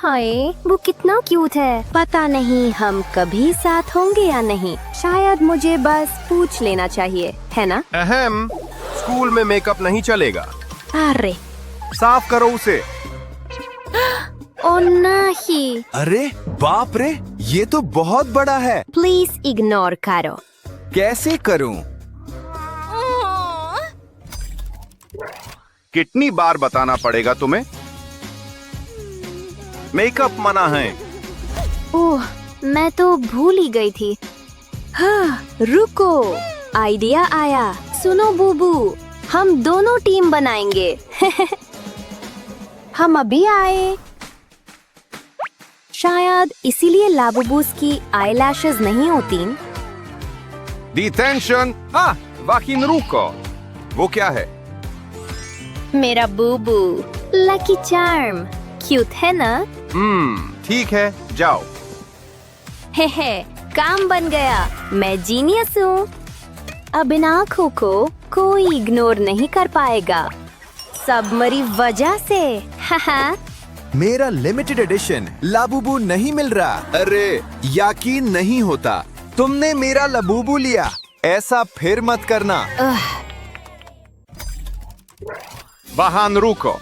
हाय, वो कितना क्यूट है। पता नहीं हम कभी साथ होंगे या नहीं। शायद मुझे बस पूछ लेना चाहिए, है ना? अहम, स्कूल में मेकअप नहीं चलेगा। अरे साफ करो उसे। ओ नहीं, अरे बाप रे, ये तो बहुत बड़ा है। प्लीज इग्नोर करो। कैसे करूं? कितनी बार बताना पड़ेगा तुम्हें? मेकअप मना है। ओह, मैं तो भूल ही गई थी। हाँ, रुको, आइडिया आया। सुनो बूबू, हम दोनों टीम बनाएंगे। हम अभी आए। शायद इसीलिए लाबूबूस की आईलैशेस नहीं होती। डिटेंशन। हाँ, वाकिन रुको। वो क्या है? मेरा बूबू, लकी चार्म। क्यूट है ना? ठीक है, जाओ। हे, काम बन गया। मैं जीनियस हूँ। अब इन आँखों को कोई इग्नोर नहीं कर पाएगा, सब मेरी वजह से। हाहा। मेरा लिमिटेड एडिशन लाबूबू नहीं मिल रहा। अरे यकीन नहीं होता, तुमने मेरा लाबूबू लिया। ऐसा फिर मत करना। वाहन रुको।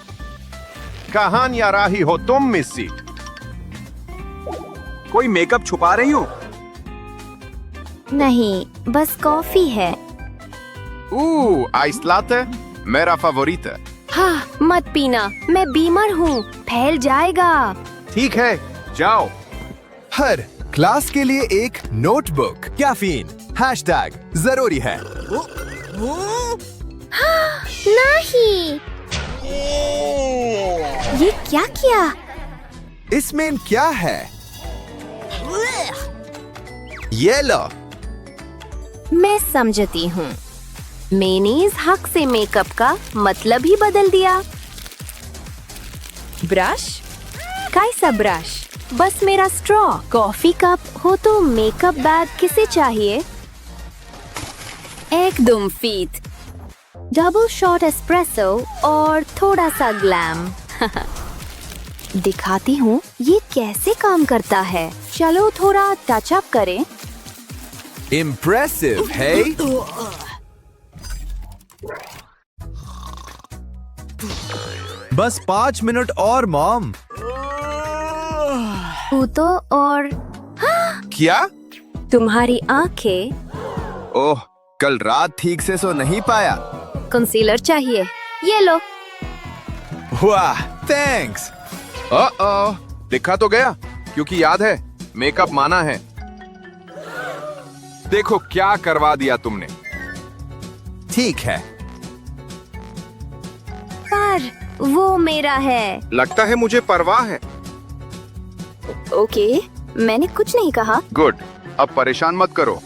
कहां या राही हो तुम, मिस्सी? कोई मेकअप छुपा रही हो? नहीं, बस कॉफी है। आइस लाते, मेरा फेवरेट है। हाँ, मत पीना, मैं बीमार हूँ, फैल जाएगा। ठीक है, जाओ। हर क्लास के लिए एक नोटबुक, कैफीन, हैशटैग जरूरी है। नहीं, ये क्या किया? इसमें क्या है? ये लो। मैं समझती हूँ। मैंने इस हक से मेकअप का मतलब ही बदल दिया। ब्रश? कैसा ब्रश? बस मेरा स्ट्रॉ। कॉफी कप हो तो मेकअप बैग किसे चाहिए? एकदम फिट। डबल शॉट एस्प्रेसो और थोड़ा सा ग्लैम। दिखाती हूँ ये कैसे काम करता है। चलो थोड़ा टच अप करें। इम्प्रेसिव है। बस 5 मिनट और मॉम। तो और क्या? तुम्हारी आंखें। ओह, कल रात ठीक से सो नहीं पाया। कंसीलर चाहिए? ये लो। वाह, थैंक्स। दिखा तो गया, क्योंकि याद है मेकअप माना है। देखो क्या करवा दिया तुमने। ठीक है। पर वो मेरा है। लगता है मुझे परवाह है। ओके, मैंने कुछ नहीं कहा। गुड, अब परेशान मत करो।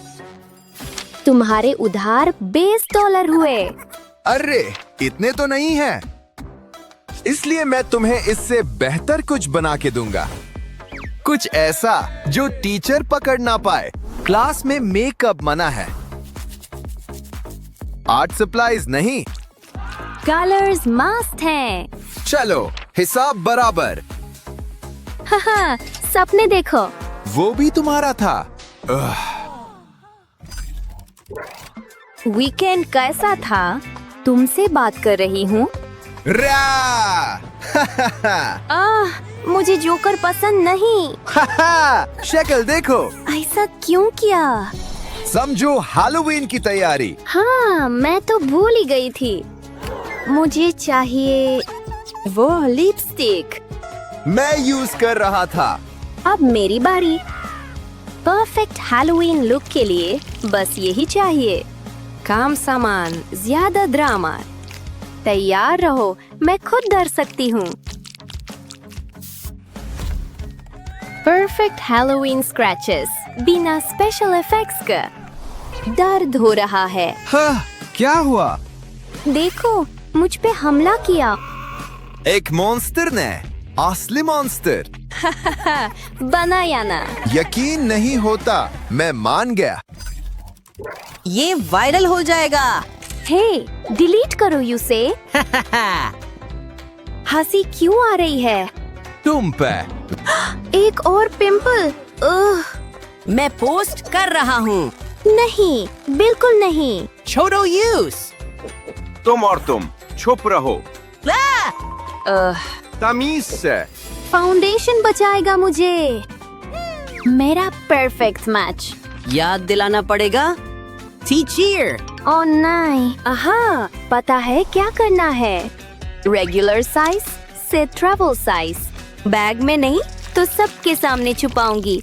तुम्हारे उधार $20 हुए। अरे इतने तो नहीं है, इसलिए मैं तुम्हें इससे बेहतर कुछ बना के दूंगा। कुछ ऐसा जो टीचर पकड़ ना पाए। क्लास में मेकअप मना है। आर्ट सप्लाईज नहीं। कलर्स मस्त हैं। चलो हिसाब बराबर। हाहा, सपने देखो। वो भी तुम्हारा था। वीकेंड कैसा था? तुमसे बात कर रही हूँ। मुझे जोकर पसंद नहीं। शक्ल देखो। ऐसा क्यों किया? समझो हैलोवीन की तैयारी। हाँ, मैं तो भूल ही गई थी। मुझे चाहिए वो लिपस्टिक। मैं यूज कर रहा था। अब मेरी बारी। परफेक्ट हैलोवीन लुक के लिए बस यही चाहिए। काम सामान, ज्यादा ड्रामा। तैयार रहो, मैं खुद डर सकती हूँ। परफेक्ट हैलोवीन स्क्रैचेस बिना स्पेशल इफेक्ट्स का। दर्द हो रहा है। हाँ, क्या हुआ? देखो, मुझ पे हमला किया। एक मॉन्स्टर ने। असली मॉन्स्टर। बनाया ना। यकीन नहीं होता, मैं मान गया। ये वायरल हो जाएगा। हे, डिलीट करो उसे। हंसी क्यों आ रही है? तुम पे। एक और पिंपल। मैं पोस्ट कर रहा हूँ। नहीं, बिल्कुल नहीं। छोड़ो यूज। तुम और तुम छुप रहो तमीज से। फाउंडेशन बचाएगा मुझे। मेरा परफेक्ट मैच। याद दिलाना पड़ेगा। टीचर। ओ नहीं। आहा, पता है क्या करना है। रेगुलर साइज से ट्रैवल साइज। बैग में नहीं तो सबके सामने छुपाऊंगी।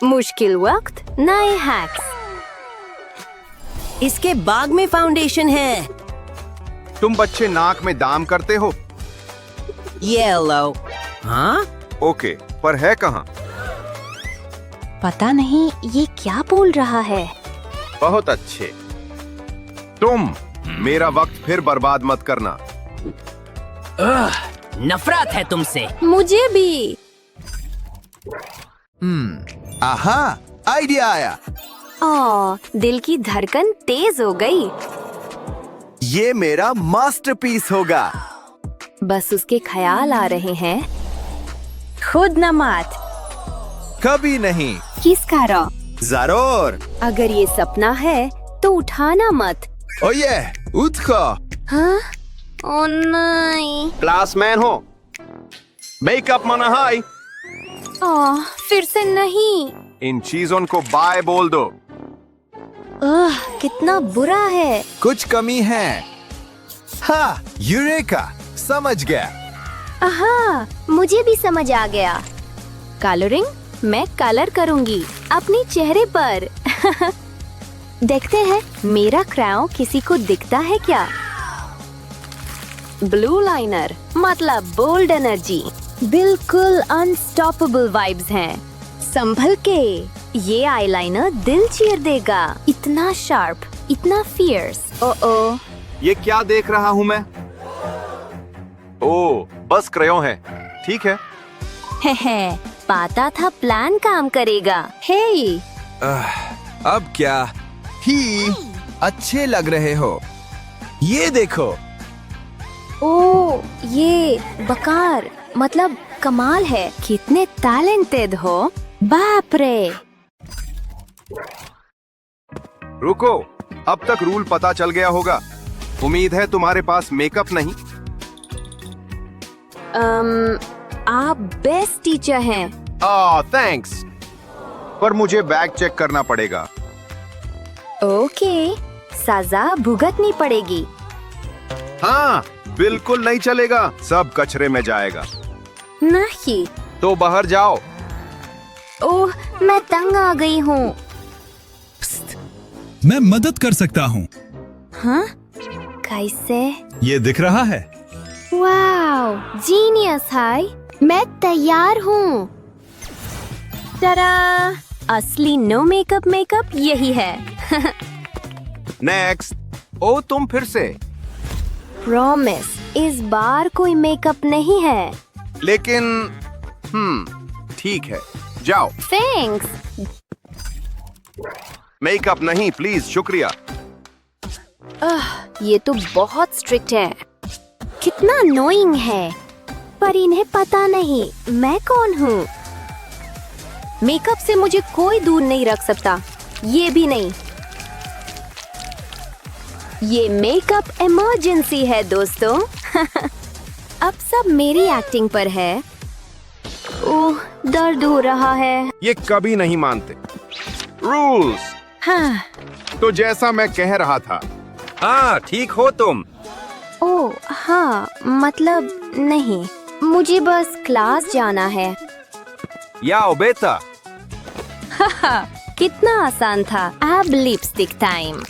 मुश्किल वक्त, नए हैक्स। इसके बाग में फाउंडेशन है। तुम बच्चे नाक में दाम करते हो। येलो। हाँ? ओके, पर है कहाँ? पता नहीं ये क्या बोल रहा है। बहुत अच्छे। तुम मेरा वक्त फिर बर्बाद मत करना। नफरत है तुमसे। मुझे भी। आहा, आइडिया आया। दिल की धड़कन तेज हो गई। ये मेरा मास्टरपीस होगा। बस उसके ख्याल आ रहे हैं। खुद न मत। कभी नहीं। किसका रो? जरूर। अगर ये सपना है तो उठाना मत। ओये, उठो। हाँ? ओ नहीं। क्लासमैन हो। मेकअप मना हाय। फिर से नहीं। इन चीजों को बाय बोल दो। कितना बुरा है। कुछ कमी है। हाँ, यूरेका, समझ गया। आहा, मुझे भी समझ आ गया। कलरिंग मैं कलर करूंगी अपने चेहरे पर। देखते हैं मेरा क्रायोन किसी को दिखता है क्या। ब्लू लाइनर मतलब बोल्ड एनर्जी। बिल्कुल अनस्टॉपेबल वाइब्स हैं। संभल के। ये आईलाइनर दिल चीर देगा। इतना शार्प, इतना फियर्स। ओ ये क्या देख रहा हूँ मैं? ओ, बस क्रेयोन है। ठीक है। है, पता था प्लान काम करेगा। हे, अब क्या ही अच्छे लग रहे हो। ये देखो। ओ, ये बकार मतलब कमाल है। कितने टैलेंटेड हो। बाप रे। रुको, अब तक रूल पता चल गया होगा। उम्मीद है तुम्हारे पास मेकअप नहीं। आप बेस्ट टीचर हैं। थैंक्स। पर मुझे बैग चेक करना पड़ेगा। ओके, सजा भुगतनी पड़ेगी। हाँ, बिल्कुल नहीं चलेगा। सब कचरे में जाएगा। नहीं। तो बाहर जाओ। ओह, मैं तंग आ गई हूँ। मैं मदद कर सकता हूँ। हाँ? कैसे? ये दिख रहा है? वाओ, जीनियस हाय। मैं तैयार हूँ। तरा, असली नो मेकअप मेकअप यही है। नेक्स्ट। ओ, तुम फिर से। प्रॉमिस, इस बार कोई मेकअप नहीं है। लेकिन ठीक है, जाओ। थैंक्स। मेकअप नहीं, प्लीज, शुक्रिया। ये तो बहुत स्ट्रिक्ट है। कितना अनोइंग है। पर इन्हें पता नहीं मैं कौन हूँ। मेकअप से मुझे कोई दूर नहीं रख सकता। ये भी नहीं। ये मेकअप इमरजेंसी है दोस्तों। अब सब मेरी एक्टिंग पर है। ओह, दर्द हो रहा है। ये कभी नहीं मानते। रूल्स। हाँ। तो जैसा मैं कह रहा था। हाँ, ठीक हो तुम। ओह हाँ, मतलब नहीं, मुझे बस क्लास जाना है। याओ बेटा। कितना आसान था। अब लिपस्टिक टाइम।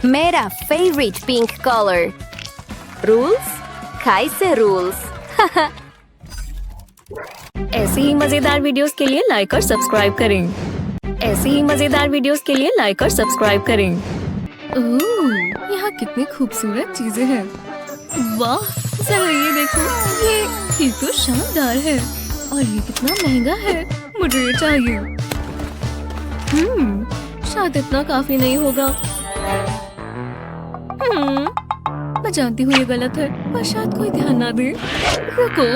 मेरा फेवरेट पिंक कलर। रूल्स? कैसे रूल्स? ऐसे ही मजेदार वीडियोस के लिए लाइक और सब्सक्राइब करें। ऐसे ही मजेदार वीडियोस के लिए लाइक और सब्सक्राइब करें। ओह, यहाँ कितनी खूबसूरत चीजें हैं। वाह, जरा ये देखो, ये तो शानदार है। और ये कितना महंगा है। मुझे ये चाहिए। शायद इतना काफी नहीं होगा। मैं जानती हूँ ये गलत है, पर शायद कोई ध्यान ना दे। रुको,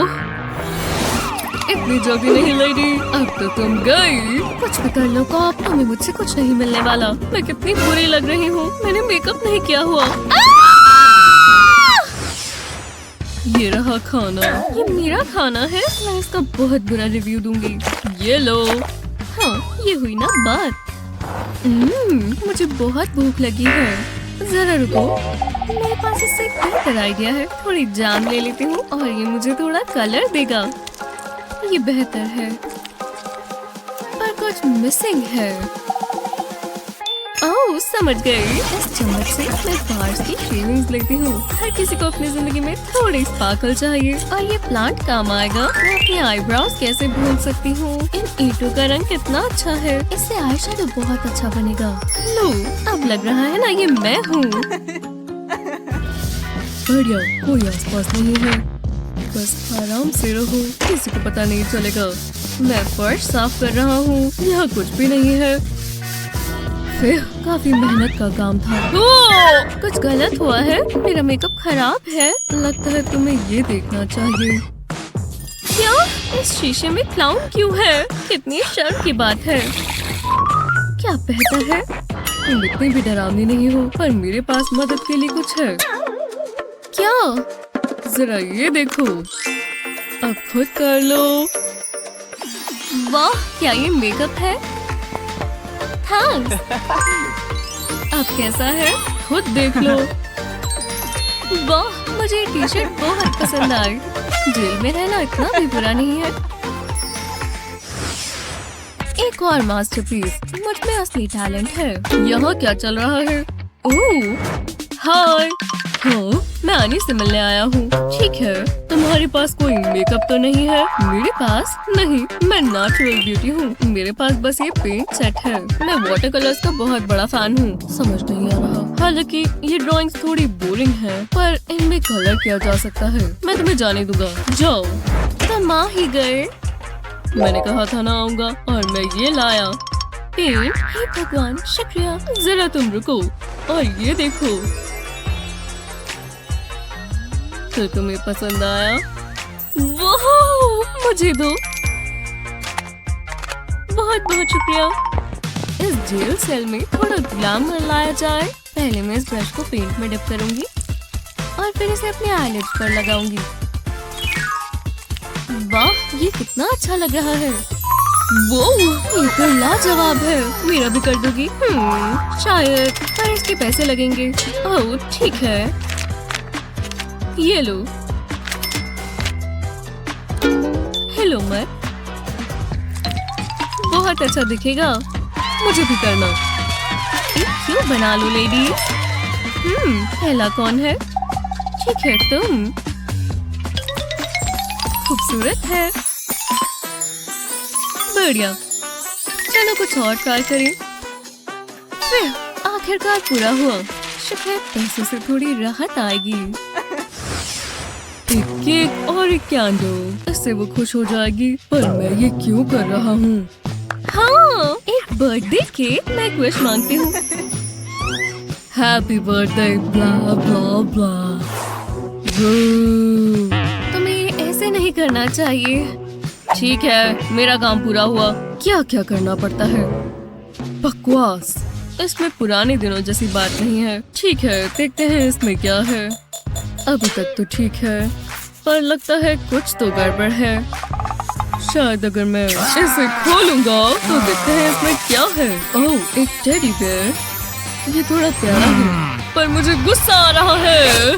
इतनी जल्दी नहीं लेडी, अब तो तुम गई। कुछ भी कर लो कॉप, तुम्हें मुझसे कुछ नहीं मिलने वाला। मैं कितनी बुरी लग रही हूँ, मैंने मेकअप नहीं किया हुआ। ये रहा खाना, ये मेरा खाना है, मैं इसका बहुत बुरा रिव्यू दूंगी। ये लो। हाँ, ये हुई ना बात। मुझे बहुत भूख लगी है। जरा रुको, मेरे पास इससे एक बेहतर आइडिया है। थोड़ी जाम ले लेती हूँ और ये मुझे थोड़ा कलर देगा। ये बेहतर है, पर कुछ मिसिंग है। ओह, समझ गई। इस चम्मच से मैं बार्स की शेविंग्स लेती हूँ। हर किसी को अपनी जिंदगी में थोड़ी स्पार्कल चाहिए, और ये प्लांट काम आएगा। मैं अपनी आईब्रोज कैसे भूल सकती हूँ। इन ईंटों का रंग कितना अच्छा है, इससे आई शेडो बहुत अच्छा बनेगा। लो, अब लग रहा है ना ये मैं हूँ। बढ़िया, कोई आसपास नहीं है, बस आराम से रहो, किसी को पता नहीं चलेगा। मैं फर्श साफ कर रहा हूँ, यहाँ कुछ भी नहीं है। फिर काफी मेहनत का काम था। कुछ गलत हुआ है, मेरा मेकअप खराब है। लगता है तुम्हें ये देखना चाहिए। क्या इस शीशे में क्लाउन क्यों है? कितनी शर्म की बात है। क्या बेहतर है, तुम इतनी भी डरावनी नहीं हो, पर मेरे पास मदद के लिए कुछ है। क्या? जरा ये देखो, अब खुद कर लो। वाह, क्या ये मेकअप है? थैंक्स। अब कैसा है, खुद देख लो। वाह, मुझे ये टी शर्ट बहुत पसंद आई। जेल में रहना इतना भी बुरा नहीं है। एक और मास्टरपीस, मुझ में असली टैलेंट है। यहाँ क्या चल रहा है? ओह, हाय। हाँ, मैं आनी से मिलने आया हूँ। ठीक है, तुम्हारे पास कोई मेकअप तो नहीं है? मेरे पास नहीं, मैं नेचुरल ब्यूटी हूँ। मेरे पास बस ये पेंट सेट है। मैं वाटर कलर्स का बहुत बड़ा फैन हूँ। समझ नहीं आ रहा, हालांकि ये ड्राइंग्स थोड़ी बोरिंग है, पर इनमें कलर किया जा सकता है। मैं तुम्हें जाने दूंगा, जाओ। तुम आ ही गए। मैंने कहा था ना आऊंगा, और मैं ये लाया पेंट। हे भगवान, शुक्रिया। जरा तुम रुको और ये देखो, तो तुम्हें पसंद आया? वाह, मुझे दो। बहुत बहुत शुक्रिया। इस जेल सेल में थोड़ा ग्लैमर लाया जाए। पहले मैं इस ब्रश को पेंट में डिप करूंगी और फिर इसे अपने आईलिड्स पर लगाऊंगी। वाह, ये कितना अच्छा लग रहा है। वो ये तो लाजवाब है। मेरा भी कर दोगी? शायद, पर इसके पैसे लगेंगे। ओह ठीक है, ये लो। हेलो मत, बहुत अच्छा दिखेगा। मुझे भी करना। एक क्यों बना लो लेडीज। पहला कौन है? ठीक है, तुम खूबसूरत है। बढ़िया, चलो कुछ और ट्राई करें। फिर आखिरकार पूरा हुआ। शुक्र है पैसों से थोड़ी राहत आएगी। एक केक और एक कैंडल, इससे वो खुश हो जाएगी। पर मैं ये क्यों कर रहा हूँ? हाँ, एक बर्थडे केक। मैं एक विश मांगती हूँ। हैप्पी बर्थडे ब्ला ब्ला ब्ला। तुम्हें ऐसे नहीं करना चाहिए। ठीक है, मेरा काम पूरा हुआ। क्या क्या करना पड़ता है? बकवास, इसमें पुराने दिनों जैसी बात नहीं है। ठीक है, देखते हैं इसमें क्या है। अभी तक तो ठीक है, पर लगता है कुछ तो गड़बड़ है। शायद अगर मैं इसे खोलूंगा तो देखते हैं इसमें क्या है। ओह, एक टेडी बेयर। ये थोड़ा प्यारा है, पर मुझे गुस्सा आ रहा है।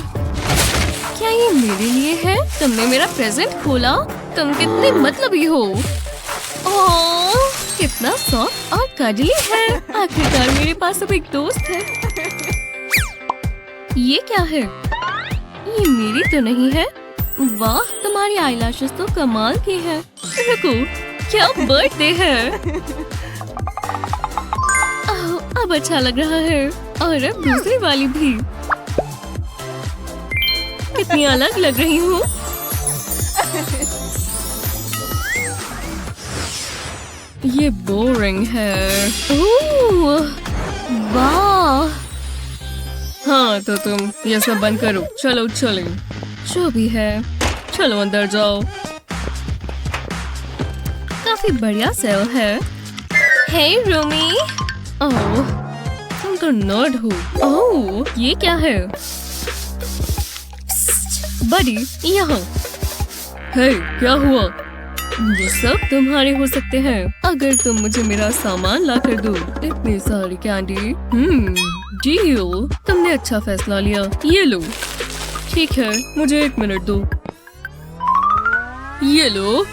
क्या ये मेरे लिए है? तुमने मेरा प्रेजेंट खोला? तुम कितने मतलबी हो। ओह, कितना सॉफ्ट और कडली है। आखिरकार मेरे पास अब एक दोस्त है। ये क्या है? ये मेरी तो नहीं है। वाह, तुम्हारी आईलैशेस तो कमाल की है। रुको, क्या बर्थडे है? ओह, अब अच्छा लग रहा है। और अब दूसरी वाली भी। कितनी अलग लग रही हूँ। ये बोरिंग है। ओह, वाह, हाँ तो तुम ये सब बंद करो। चलो चलो, जो भी है चलो अंदर जाओ। काफी बढ़िया सेल है। हे रूमी। ओह, तुम तो नर्ड हो। ओह, ये क्या है? बड़ी यहाँ। हे, क्या हुआ? ये सब तुम्हारे हो सकते हैं अगर तुम मुझे मेरा सामान ला कर दो। इतनी सारी कैंडी। डील, तुमने अच्छा फैसला लिया। ये लो। ठीक है, मुझे 1 मिनट दो। ये लो।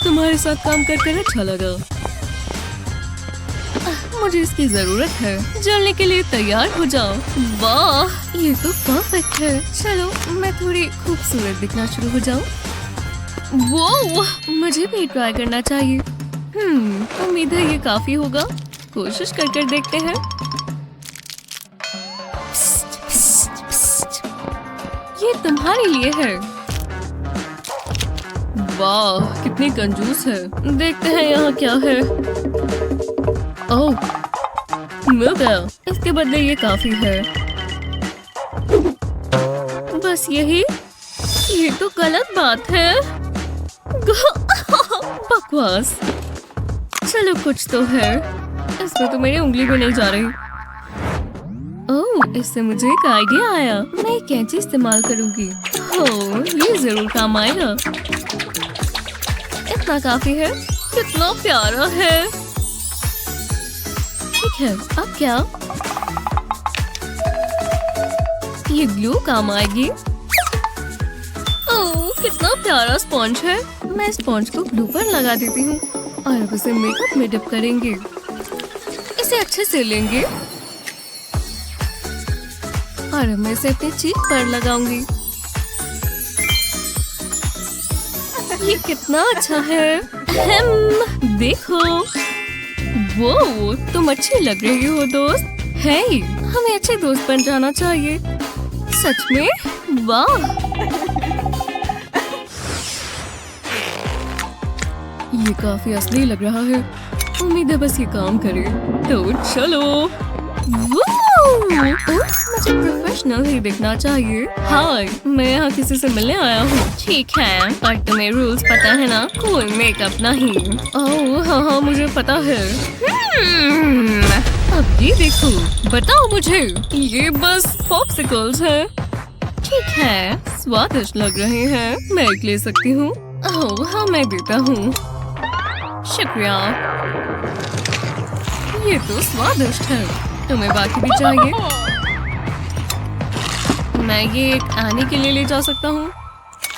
तुम्हारे साथ काम कर अच्छा लगा। मुझे इसकी जरूरत है। जलने के लिए तैयार हो जाओ। वाह, ये तो परफेक्ट है। चलो मैं थोड़ी खूबसूरत दिखना शुरू हो जाऊं। वो मुझे भी ट्राई करना चाहिए। उम्मीद है ये काफी होगा। कोशिश कर देखते हैं। ये तुम्हारे लिए है। वाह, कितनी कंजूस है। देखते हैं यहाँ क्या है। ओह, मिल गया। इसके बदले ये काफी है। बस यही? ये तो गलत बात है। बकवास। चलो कुछ तो है। इसमें तो मेरी उंगली भी नहीं जा रही। ओह, इससे मुझे एक आइडिया आया। मैं एक कैंची इस्तेमाल करूंगी। ओह, ये जरूर काम आएगा। इतना काफी है। कितना प्यारा है। ठीक है, अब क्या? ये ग्लू काम आएगी। ओह, कितना प्यारा स्पॉन्ज है। मैं स्पॉन्ज को ग्लू पर लगा देती हूँ और अब इसे मेकअप में डिप करेंगे। इसे अच्छे से लेंगे और अब मैं इसे अपनी चीक पर लगाऊंगी। ये कितना अच्छा है। देखो। वो, तुम अच्छी लग रही हो दोस्त। है, हमें अच्छे दोस्त बन जाना चाहिए। सच में? वाह, ये काफी असली लग रहा है। उम्मीद है बस ये काम करे। तो चलो। मुझे प्रोफेशनल ही दिखना चाहिए। हाय, मैं यहाँ किसी से मिलने आया हूँ। ठीक है, और तुम्हें रूल्स पता है ना? कोई मेकअप नहीं। ओह हाँ, मुझे पता है। अब ये देखो, बताओ मुझे। ये बस पॉप्सिकल्स हैं। ठीक है, स्वादिष्ट लग रहे हैं। मैं एक ले सकती हूँ? ओह हाँ, मैं देता हूँ। शुक्रिया। ये तो स्वादिष्ट है। तुम्हें बाकी भी चाहिए? मैं ये एक आने के लिए ले जा सकता हूँ।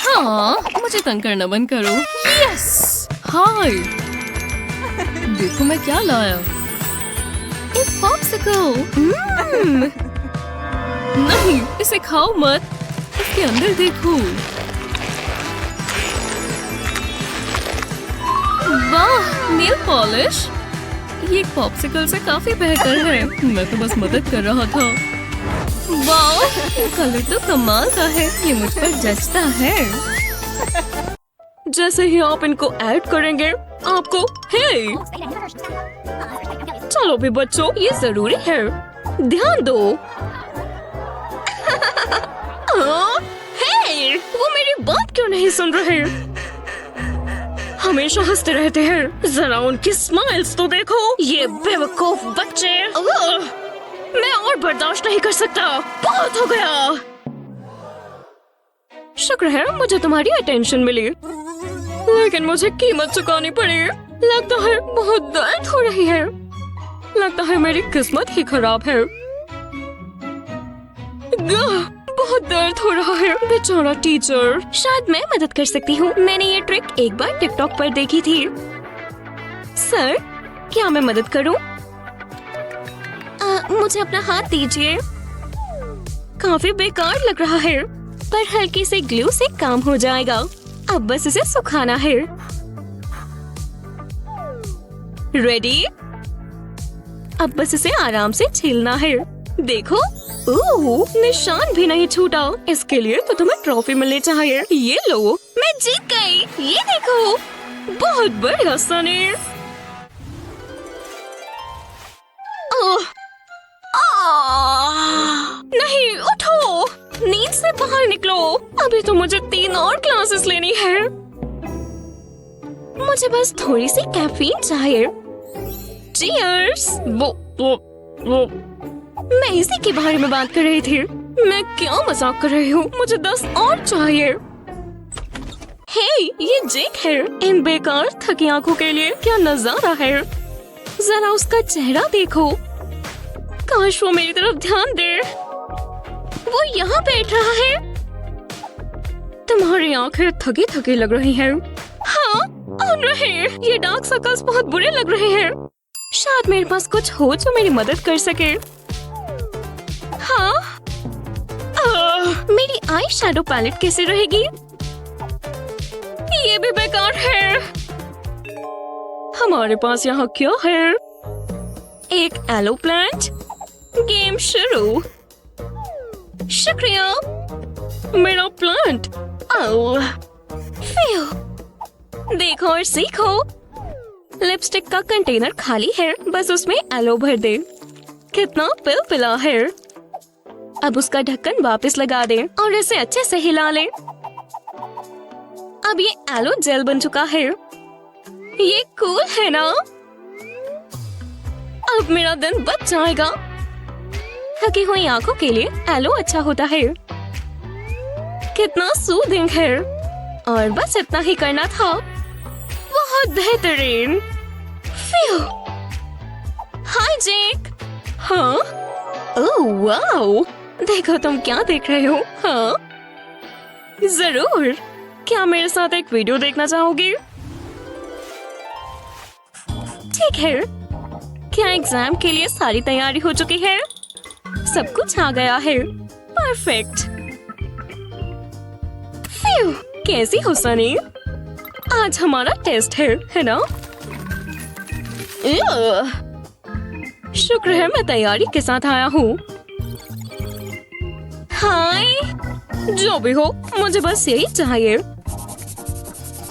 हाँ, मुझे तंग करना बंद करो। यस। हाय, देखो मैं क्या लाया। एक पॉप्सिकल। नहीं, इसे खाओ मत। इसके अंदर देखो। वाह, नेल पॉलिश। ये पॉप्सिकल से काफी बेहतर है। मैं तो बस मदद कर रहा था। वाह, ये कलर तो कमाल का है। ये मुझ पर जचता है। जैसे ही आप इनको ऐड करेंगे, आपको हे, चलो भी बच्चों, ये जरूरी है। ध्यान दो। हे, वो मेरी बात क्यों नहीं सुन रहे? हमेशा हंसते रहते हैं। जरा उनकी स्माइल्स तो देखो। ये बेवकूफ बच्चे। मैं और बर्दाश्त नहीं कर सकता। बहुत हो गया। शुक्र है मुझे तुम्हारी अटेंशन मिली, लेकिन मुझे कीमत चुकानी पड़ी। लगता है बहुत दर्द हो रही है। लगता है मेरी किस्मत ही खराब है। बहुत दर्द हो रहा है। बेचारा टीचर। शायद मैं मदद कर सकती हूँ। मैंने ये ट्रिक एक बार टिकटॉक पर देखी थी। सर, क्या मैं मदद करूँ? मुझे अपना हाथ दीजिए। काफी बेकार लग रहा है, पर हल्की से ग्लू से काम हो जाएगा। अब बस इसे सुखाना है। रेडी? अब बस इसे आराम से छीलना है। देखो, ओह, निशान भी नहीं छूटा। इसके लिए तो तुम्हें ट्रॉफी मिलनी चाहिए। ये लो, मैं जीत गई। ये देखो, बहुत बढ़िया सनी। बाहर निकलो। अभी तो मुझे 3 और क्लासेस लेनी है। मुझे बस थोड़ी सी कैफीन चाहिए। चीयर्स। वो मैं इसी के बारे में बात कर रही थी। मैं क्या मजाक कर रही हूँ, मुझे 10 और चाहिए। हे, ये जेक है। इन बेकार थकी आंखों के लिए क्या नजारा है। जरा उसका चेहरा देखो। काश वो मेरी तरफ ध्यान दे। वो यहाँ बैठ रहा है। तुम्हारी आंखें थकी थकी लग रही हैं। हाँ, और नहीं, ये डार्क सर्कल्स बहुत बुरे लग रहे हैं। शायद मेरे पास कुछ हो जो मेरी मदद कर सके। हाँ, मेरी आई शैडो पैलेट कैसे रहेगी? ये भी बेकार है। हमारे पास यहाँ क्या है? एक एलो प्लांट। गेम शुरू। शुक्रिया। मेरा प्लांट। ओह, देखो और सीखो। लिपस्टिक का कंटेनर खाली है, बस उसमें एलो भर दे। कितना पिलपिला है। अब उसका ढक्कन वापस लगा दे और इसे अच्छे से हिला ले। अब ये एलो जेल बन चुका है। ये कूल है ना? अब मेरा दिन बच जाएगा। थकी हुई आंखों के लिए एलो अच्छा होता है। कितना सूदिंग है। और बस इतना ही करना था। बहुत बेहतरीन। हाय जेक। हाँ? ओह वाओ, देखो तुम क्या देख रहे हो। हाँ जरूर। क्या मेरे साथ एक वीडियो देखना चाहोगे? ठीक है। क्या एग्जाम के लिए सारी तैयारी हो चुकी है? सब कुछ आ गया है। परफेक्ट। कैसी हो सनी? आज हमारा टेस्ट है ना? शुक्र है मैं तैयारी के साथ आया हूँ। हाय, जो भी हो मुझे बस यही चाहिए।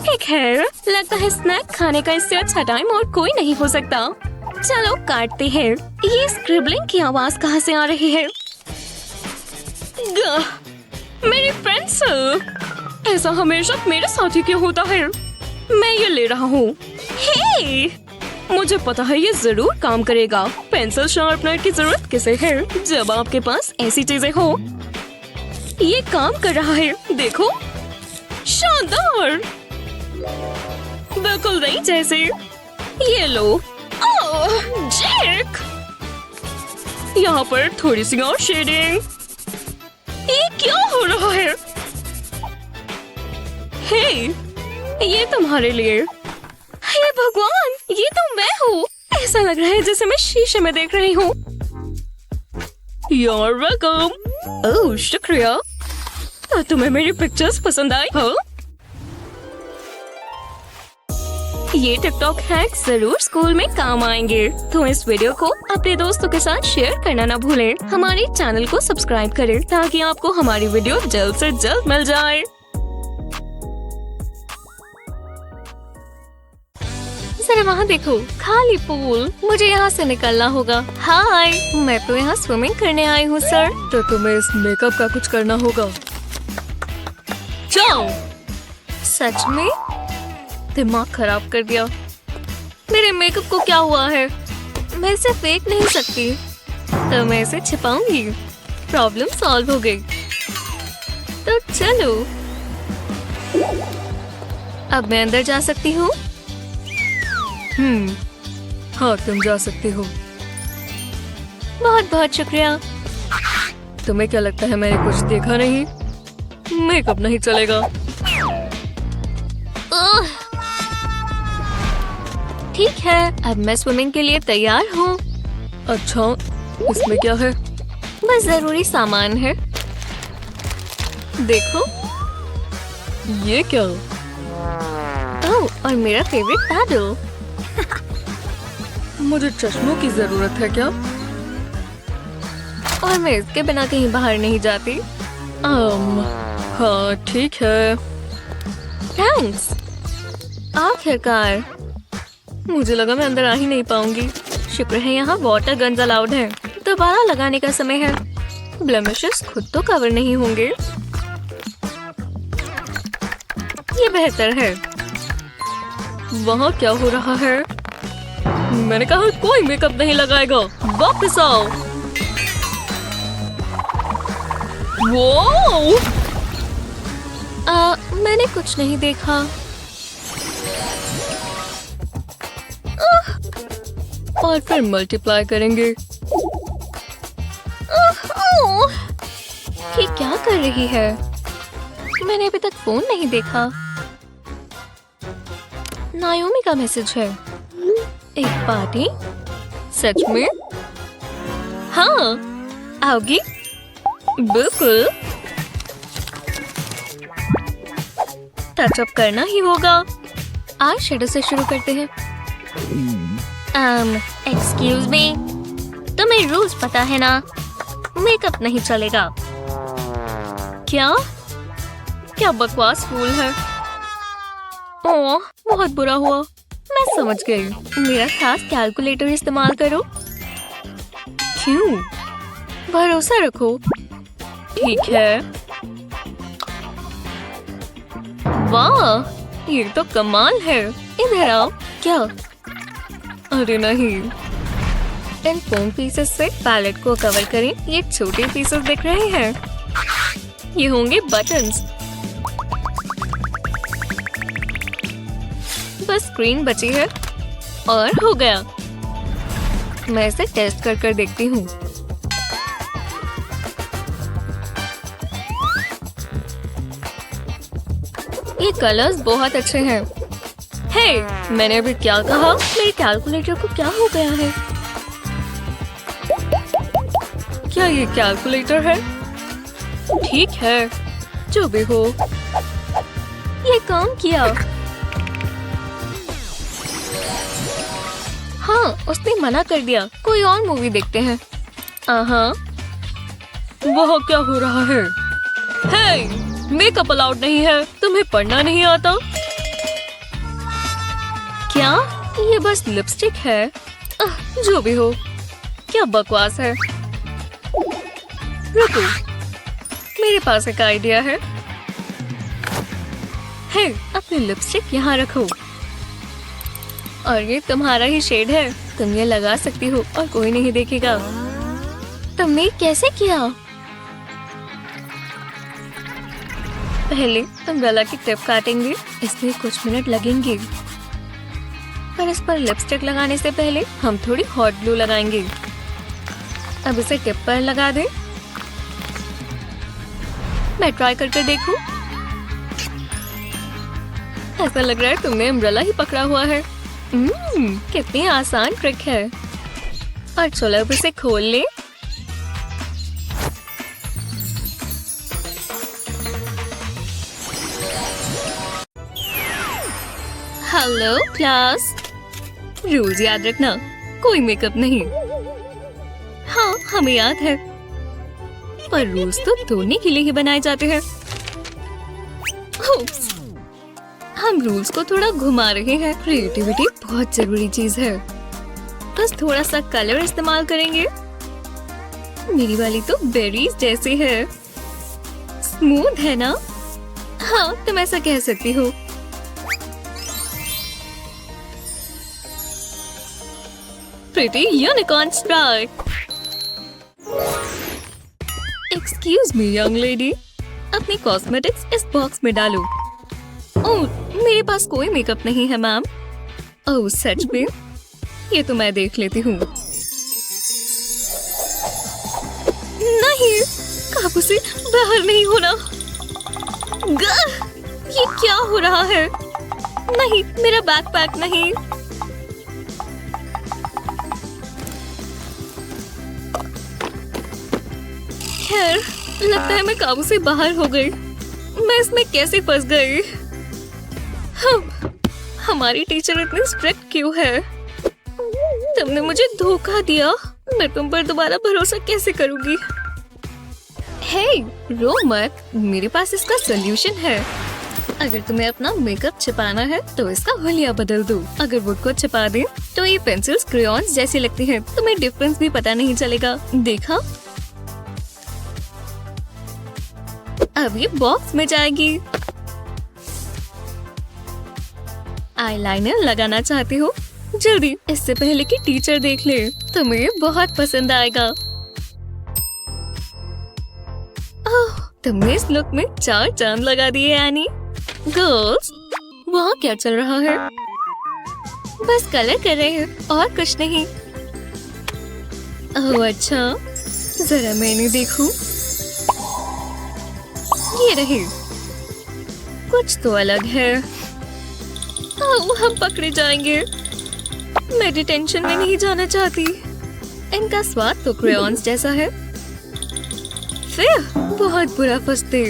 ठीक है, लगता है स्नैक खाने का इससे अच्छा टाइम और कोई नहीं हो सकता। चलो काटते हैं। ये स्क्रिबलिंग की आवाज कहाँ से आ रही है? मेरी फ्रेंड्स, ऐसा हमेशा मेरे साथ ही क्यों होता है? मैं ये ले रहा हूँ। हे, मुझे पता है ये जरूर काम करेगा। पेंसिल शार्पनर की जरूरत किसे है जब आपके पास ऐसी चीजें हो। ये काम कर रहा है, देखो। शानदार, बिल्कुल नहीं जैसे। ये लो। ओह जेक, यहाँ पर थोड़ी सी और शेडिंग। ये क्या हो रहा है? हे, ये तुम्हारे लिए। हे भगवान, ये तो मैं हूँ। ऐसा लग रहा है जैसे मैं शीशे में देख रही हूँ। You're welcome। ओह शुक्रिया। तो तुम्हें मेरी पिक्चर्स पसंद आई? हाँ? ये टिकटॉक हैक्स जरूर स्कूल में काम आएंगे। तो इस वीडियो को अपने दोस्तों के साथ शेयर करना ना भूलें। हमारे चैनल को सब्सक्राइब करें ताकि आपको हमारी वीडियो जल्द से जल्द मिल जाए। जरा वहाँ देखो, खाली पूल। मुझे यहाँ से निकलना होगा। हाय, मैं तो यहाँ स्विमिंग करने आई हूँ सर। तो तुम्हें इस मेकअप का कुछ करना होगा। जाओ। सच में? दिमाग खराब कर दिया। मेरे मेकअप को क्या हुआ है? मैं इसे फेंक नहीं सकती, तो मैं इसे छिपाऊंगी। प्रॉब्लम सॉल्व हो गई। तो चलो, अब मैं अंदर जा सकती हूँ। हाँ, तुम जा सकती हो। बहुत बहुत शुक्रिया। तुम्हें क्या लगता है मैंने कुछ देखा नहीं? मेकअप नहीं चलेगा। ठीक है, अब मैं स्विमिंग के लिए तैयार हूँ। अच्छा, इसमें क्या है? बस जरूरी सामान है। देखो, ये क्या? ओह, और मेरा फेवरेट पैडल। मुझे चश्मों की जरूरत है क्या? और मैं इसके बिना कहीं बाहर नहीं जाती। हाँ ठीक है। थैंक्स। आखिरकार, मुझे लगा मैं अंदर आ ही नहीं पाऊंगी। शुक्र है यहाँ वाटर गन्स अलाउड है। दोबारा लगाने का समय है। ब्लेमिशेस खुद तो कवर नहीं होंगे। बेहतर है। वहाँ क्या हो रहा है? मैंने कहा कोई मेकअप नहीं लगाएगा। वापस आओ। वो मैंने कुछ नहीं देखा। और फिर मल्टीप्लाई करेंगे। ये क्या कर रही है? मैंने अभी तक फोन नहीं देखा। नायोमी का मैसेज है। एक पार्टी? सच में? हाँ, आओगी? बिल्कुल। टचअप करना ही होगा। आज शेडो से शुरू करते हैं। एक्सक्यूज मी, तुम्हें रूल्स पता है ना? मेकअप नहीं चलेगा। क्या? क्या बकवास रूल है? ओह, बहुत बुरा हुआ। मैं समझ गई। मेरा खास कैलकुलेटर इस्तेमाल करो। क्यों? भरोसा रखो। ठीक है। वाह, ये तो कमाल है। इधर आओ। क्या? अरे नहीं। इन फोम पीसेस से पैलेट को कवर करें। ये छोटे पीसेस दिख रहे हैं। ये होंगे बटन्स। बस स्क्रीन बची है और हो गया। मैं इसे टेस्ट कर देखती हूँ। ये कलर्स बहुत अच्छे हैं। हे, मैंने अभी क्या कहा? मेरे कैलकुलेटर को क्या हो गया है? क्या ये कैलकुलेटर है? ठीक है, जो भी हो। ये काम किया। हाँ, उसने मना कर दिया। कोई और मूवी देखते हैं। वह क्या हो रहा है? हे, मेकअप अलाउड नहीं है। तुम्हें पढ़ना नहीं आता? क्या? ये बस लिपस्टिक है। जो भी हो। क्या बकवास है। रुको, मेरे पास एक आइडिया है। हे, अपनी लिपस्टिक यहाँ रखो। और ये तुम्हारा ही शेड है। तुम ये लगा सकती हो और कोई नहीं देखेगा। तुमने कैसे किया? पहले अम्ब्रेला की टिप काटेंगे। इसमें कुछ मिनट लगेंगे। पर इस पर लिपस्टिक लगाने से पहले हम थोड़ी हॉट ग्लू लगाएंगे। अब इसे टिप पर लगा दे। मैं ट्राई करके देखूं। ऐसा लग रहा है तुमने अम्ब्रेला ही पकड़ा हुआ है। कितनी आसान ट्रिक है। और चलो अब इसे खोल ले। Hello class. रूल्स याद रखना। कोई मेकअप नहीं। हाँ, हमें याद है। पर रूल्स तो धोने के लिए ही बनाए जाते हैं। Oops. हम रूल्स को थोड़ा घुमा रहे हैं। क्रिएटिविटी बहुत जरूरी चीज है। बस थोड़ा सा कलर इस्तेमाल करेंगे। मेरी वाली तो बेरीज जैसी है। स्मूथ है ना? हाँ, तुम ऐसा कह सकती हो। Pretty unicorn Sprite. Excuse me young lady, अपनी कॉस्मेटिक्स इस बॉक्स में डालो। ओह, मेरे पास कोई मेकअप नहीं है मैम। ओह सच में? ये तो मैं देख लेती हूँ। नहीं, काबू से बाहर नहीं होना। ये क्या हो रहा है? नहीं, मेरा बैकपैक नहीं। खैर, लगता है मैं काबू से बाहर हो गई। मैं इसमें कैसे फंस गई? हमारी टीचर इतनी स्ट्रिक्ट क्यों है? तुमने मुझे धोखा दिया। मैं तुम पर दोबारा भरोसा कैसे करूंगी? हे, रो मत। मेरे पास इसका सॉल्यूशन है। अगर तुम्हें अपना मेकअप छिपाना है तो इसका हुलिया बदल दो। अगर वुड को छिपा दे तो ये पेंसिल्स क्रेयॉन्स जैसी लगती हैं। तुम्हें डिफरेंस भी पता नहीं चलेगा। देखा? अब ये बॉक्स में जाएगी। आईलाइनर लगाना चाहती हूँ। जल्दी, इससे पहले कि टीचर देख ले। तुम्हें ये बहुत पसंद आएगा। ओह, तुमने इस लुक में 4 चांद लगा दिए एनी। गर्ल्स, वहाँ क्या चल रहा है? बस कलर कर रहे हैं और कुछ नहीं। ओह अच्छा, जरा मैंने देखूं। ये रही। कुछ तो अलग है। ओह, हम पकड़े जाएंगे। मैं डिटेंशन में नहीं जाना चाहती। इनका स्वाद तो क्रेयॉन्स जैसा है। फिर बहुत बुरा फंसते।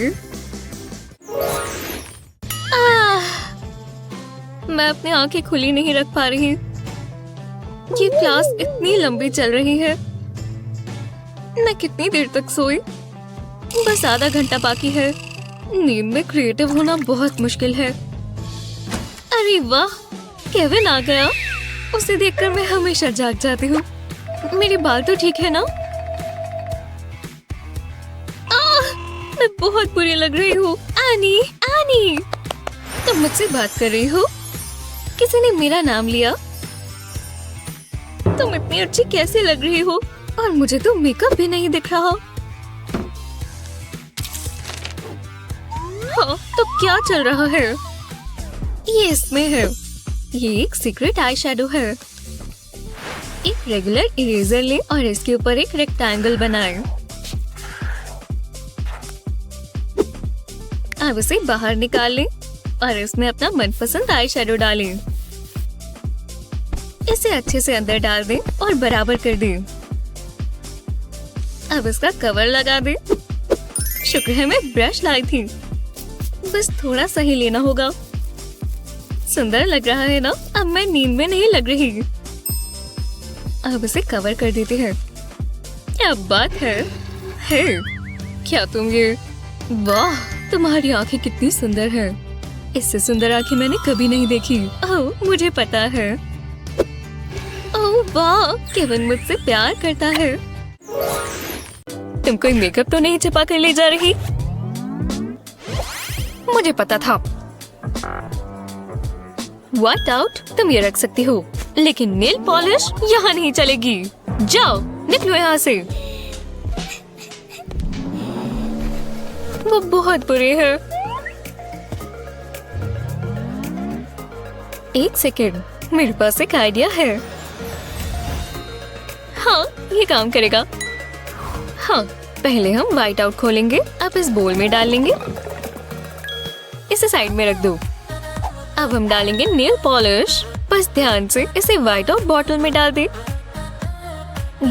मैं अपनी आंखें खुली नहीं रख पा रही। ये क्लास इतनी लंबी चल रही है। मैं कितनी देर तक सोई? बस आधा घंटा बाकी है। नींद में क्रिएटिव होना बहुत मुश्किल है। अरे वाह, केविन आ गया। उसे देखकर मैं हमेशा जाग जाती हूँ। मेरे बाल तो ठीक है ना? मैं बहुत बुरी लग रही हूँ। एनी, एनी, तुम मुझसे बात कर रही हो? किसी ने मेरा नाम लिया। तुम इतनी अच्छी कैसे लग रही हो? और मुझे तो मेकअप भी नहीं दिख रहा। हाँ, तो क्या चल रहा है? ये इसमें है। ये एक सीक्रेट आई शैडो है। एक रेगुलर इरेजर ले और इसके ऊपर एक रेक्टेंगल बनाएं। अब इसे बाहर निकाल लें और इसमें अपना मनपसंद आई शैडो डालें। इसे अच्छे से अंदर डाल दें और बराबर कर दें। अब इसका कवर लगा दें। शुक्र है मैं ब्रश लाई थी। बस थोड़ा सा ही लेना होगा। सुंदर लग रहा है ना? अब मैं नींद में नहीं लग रही। अब इसे कवर कर देते हैं। क्या बात है? हे, क्या तुम ये? वाह, तुम्हारी आंखें कितनी सुंदर है। इससे सुंदर आंखें मैंने कभी नहीं देखी। ओह, मुझे पता है। ओह वाह, केविन मुझसे प्यार करता है। तुम कोई मेकअप तो नहीं छिपा कर ले जा रही? मुझे पता था। व्हाट आउट, तुम ये रख सकती हो, लेकिन नेल पॉलिश यहाँ नहीं चलेगी। जाओ, निकलो यहाँ से। वो बहुत बुरे हैं। एक सेकेंड, मेरे पास एक आइडिया है। हाँ, ये काम करेगा। हाँ, पहले हम व्हाइट आउट खोलेंगे। अब इस बोल में डाल लेंगे। इसे साइड में रख दो। अब हम डालेंगे नेल पॉलिश। बस ध्यान से इसे व्हाइट आउट बॉटल में डाल दे।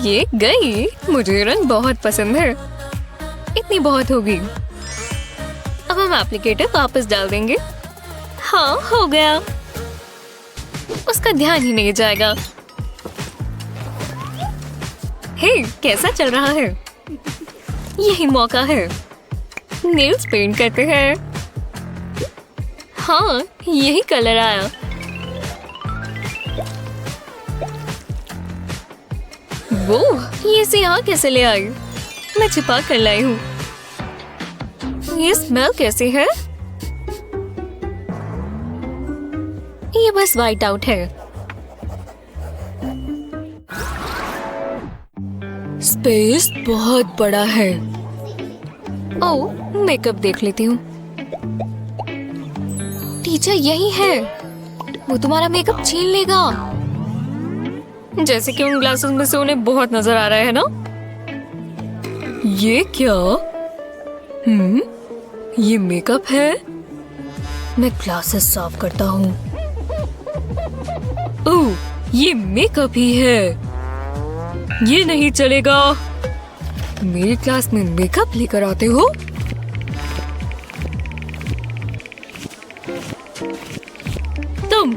ये गई। मुझे रंग बहुत पसंद है। इतनी बहुत होगी। अब हम एप्लीकेटर वापस डाल देंगे। हाँ, हो गया। उसका ध्यान ही नहीं जाएगा। हे, कैसा चल रहा है? यही मौका है। नेल्स पेंट करते हैं। हाँ, यही कलर आया। वो, ये से यहाँ कैसे ले आई? मैं छिपा कर लाई हूँ। ये स्मेल कैसे है? ये बस व्हाइट आउट है। स्पेस बहुत बड़ा है। ओह, मेकअप देख लेती हूँ। टीचर यही है। वो तुम्हारा मेकअप छीन लेगा। जैसे कि उन ग्लासेस में से उन्हें बहुत नजर आ रहा है ना? ये क्या? ये मेकअप है? मैं ग्लासेस साफ करता हूँ। ओह, ये मेकअप ही है। ये नहीं चलेगा। मेरी क्लास में मेकअप लेकर आते हो? तुम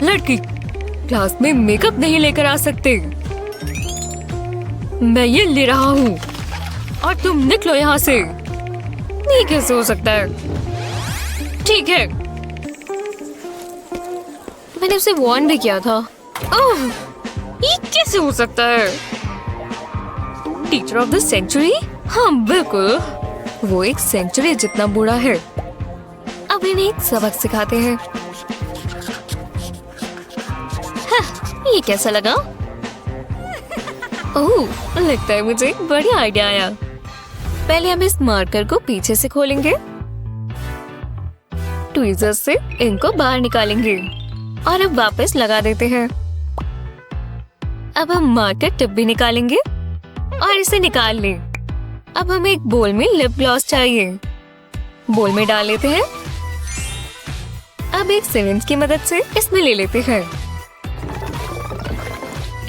लड़की क्लास में मेकअप नहीं लेकर आ सकते। मैं ये ले रहा हूँ और तुम निकलो यहाँ से। ये कैसे हो सकता है? ठीक है, मैंने उसे वार्न भी किया था। ओह, ये कैसे हो सकता है? Teacher of the century? हाँ बिल्कुल, वो एक सेंचुरी जितना बूढ़ा है। अब इन्हें एक सबक सिखाते हैं। ये कैसा लगा? ओह, लगता है मुझे एक बढ़िया आइडिया आया। पहले हम इस मार्कर को पीछे से खोलेंगे, ट्वीजर से इनको बाहर निकालेंगे और अब वापस लगा देते हैं। अब हम मार्कर टिप भी निकालेंगे और इसे निकाल लें। अब हमें एक बोल में लिप ग्लॉस चाहिए। बोल में डाल लेते हैं। अब एक सिरिंज की मदद से इसमें ले लेते हैं।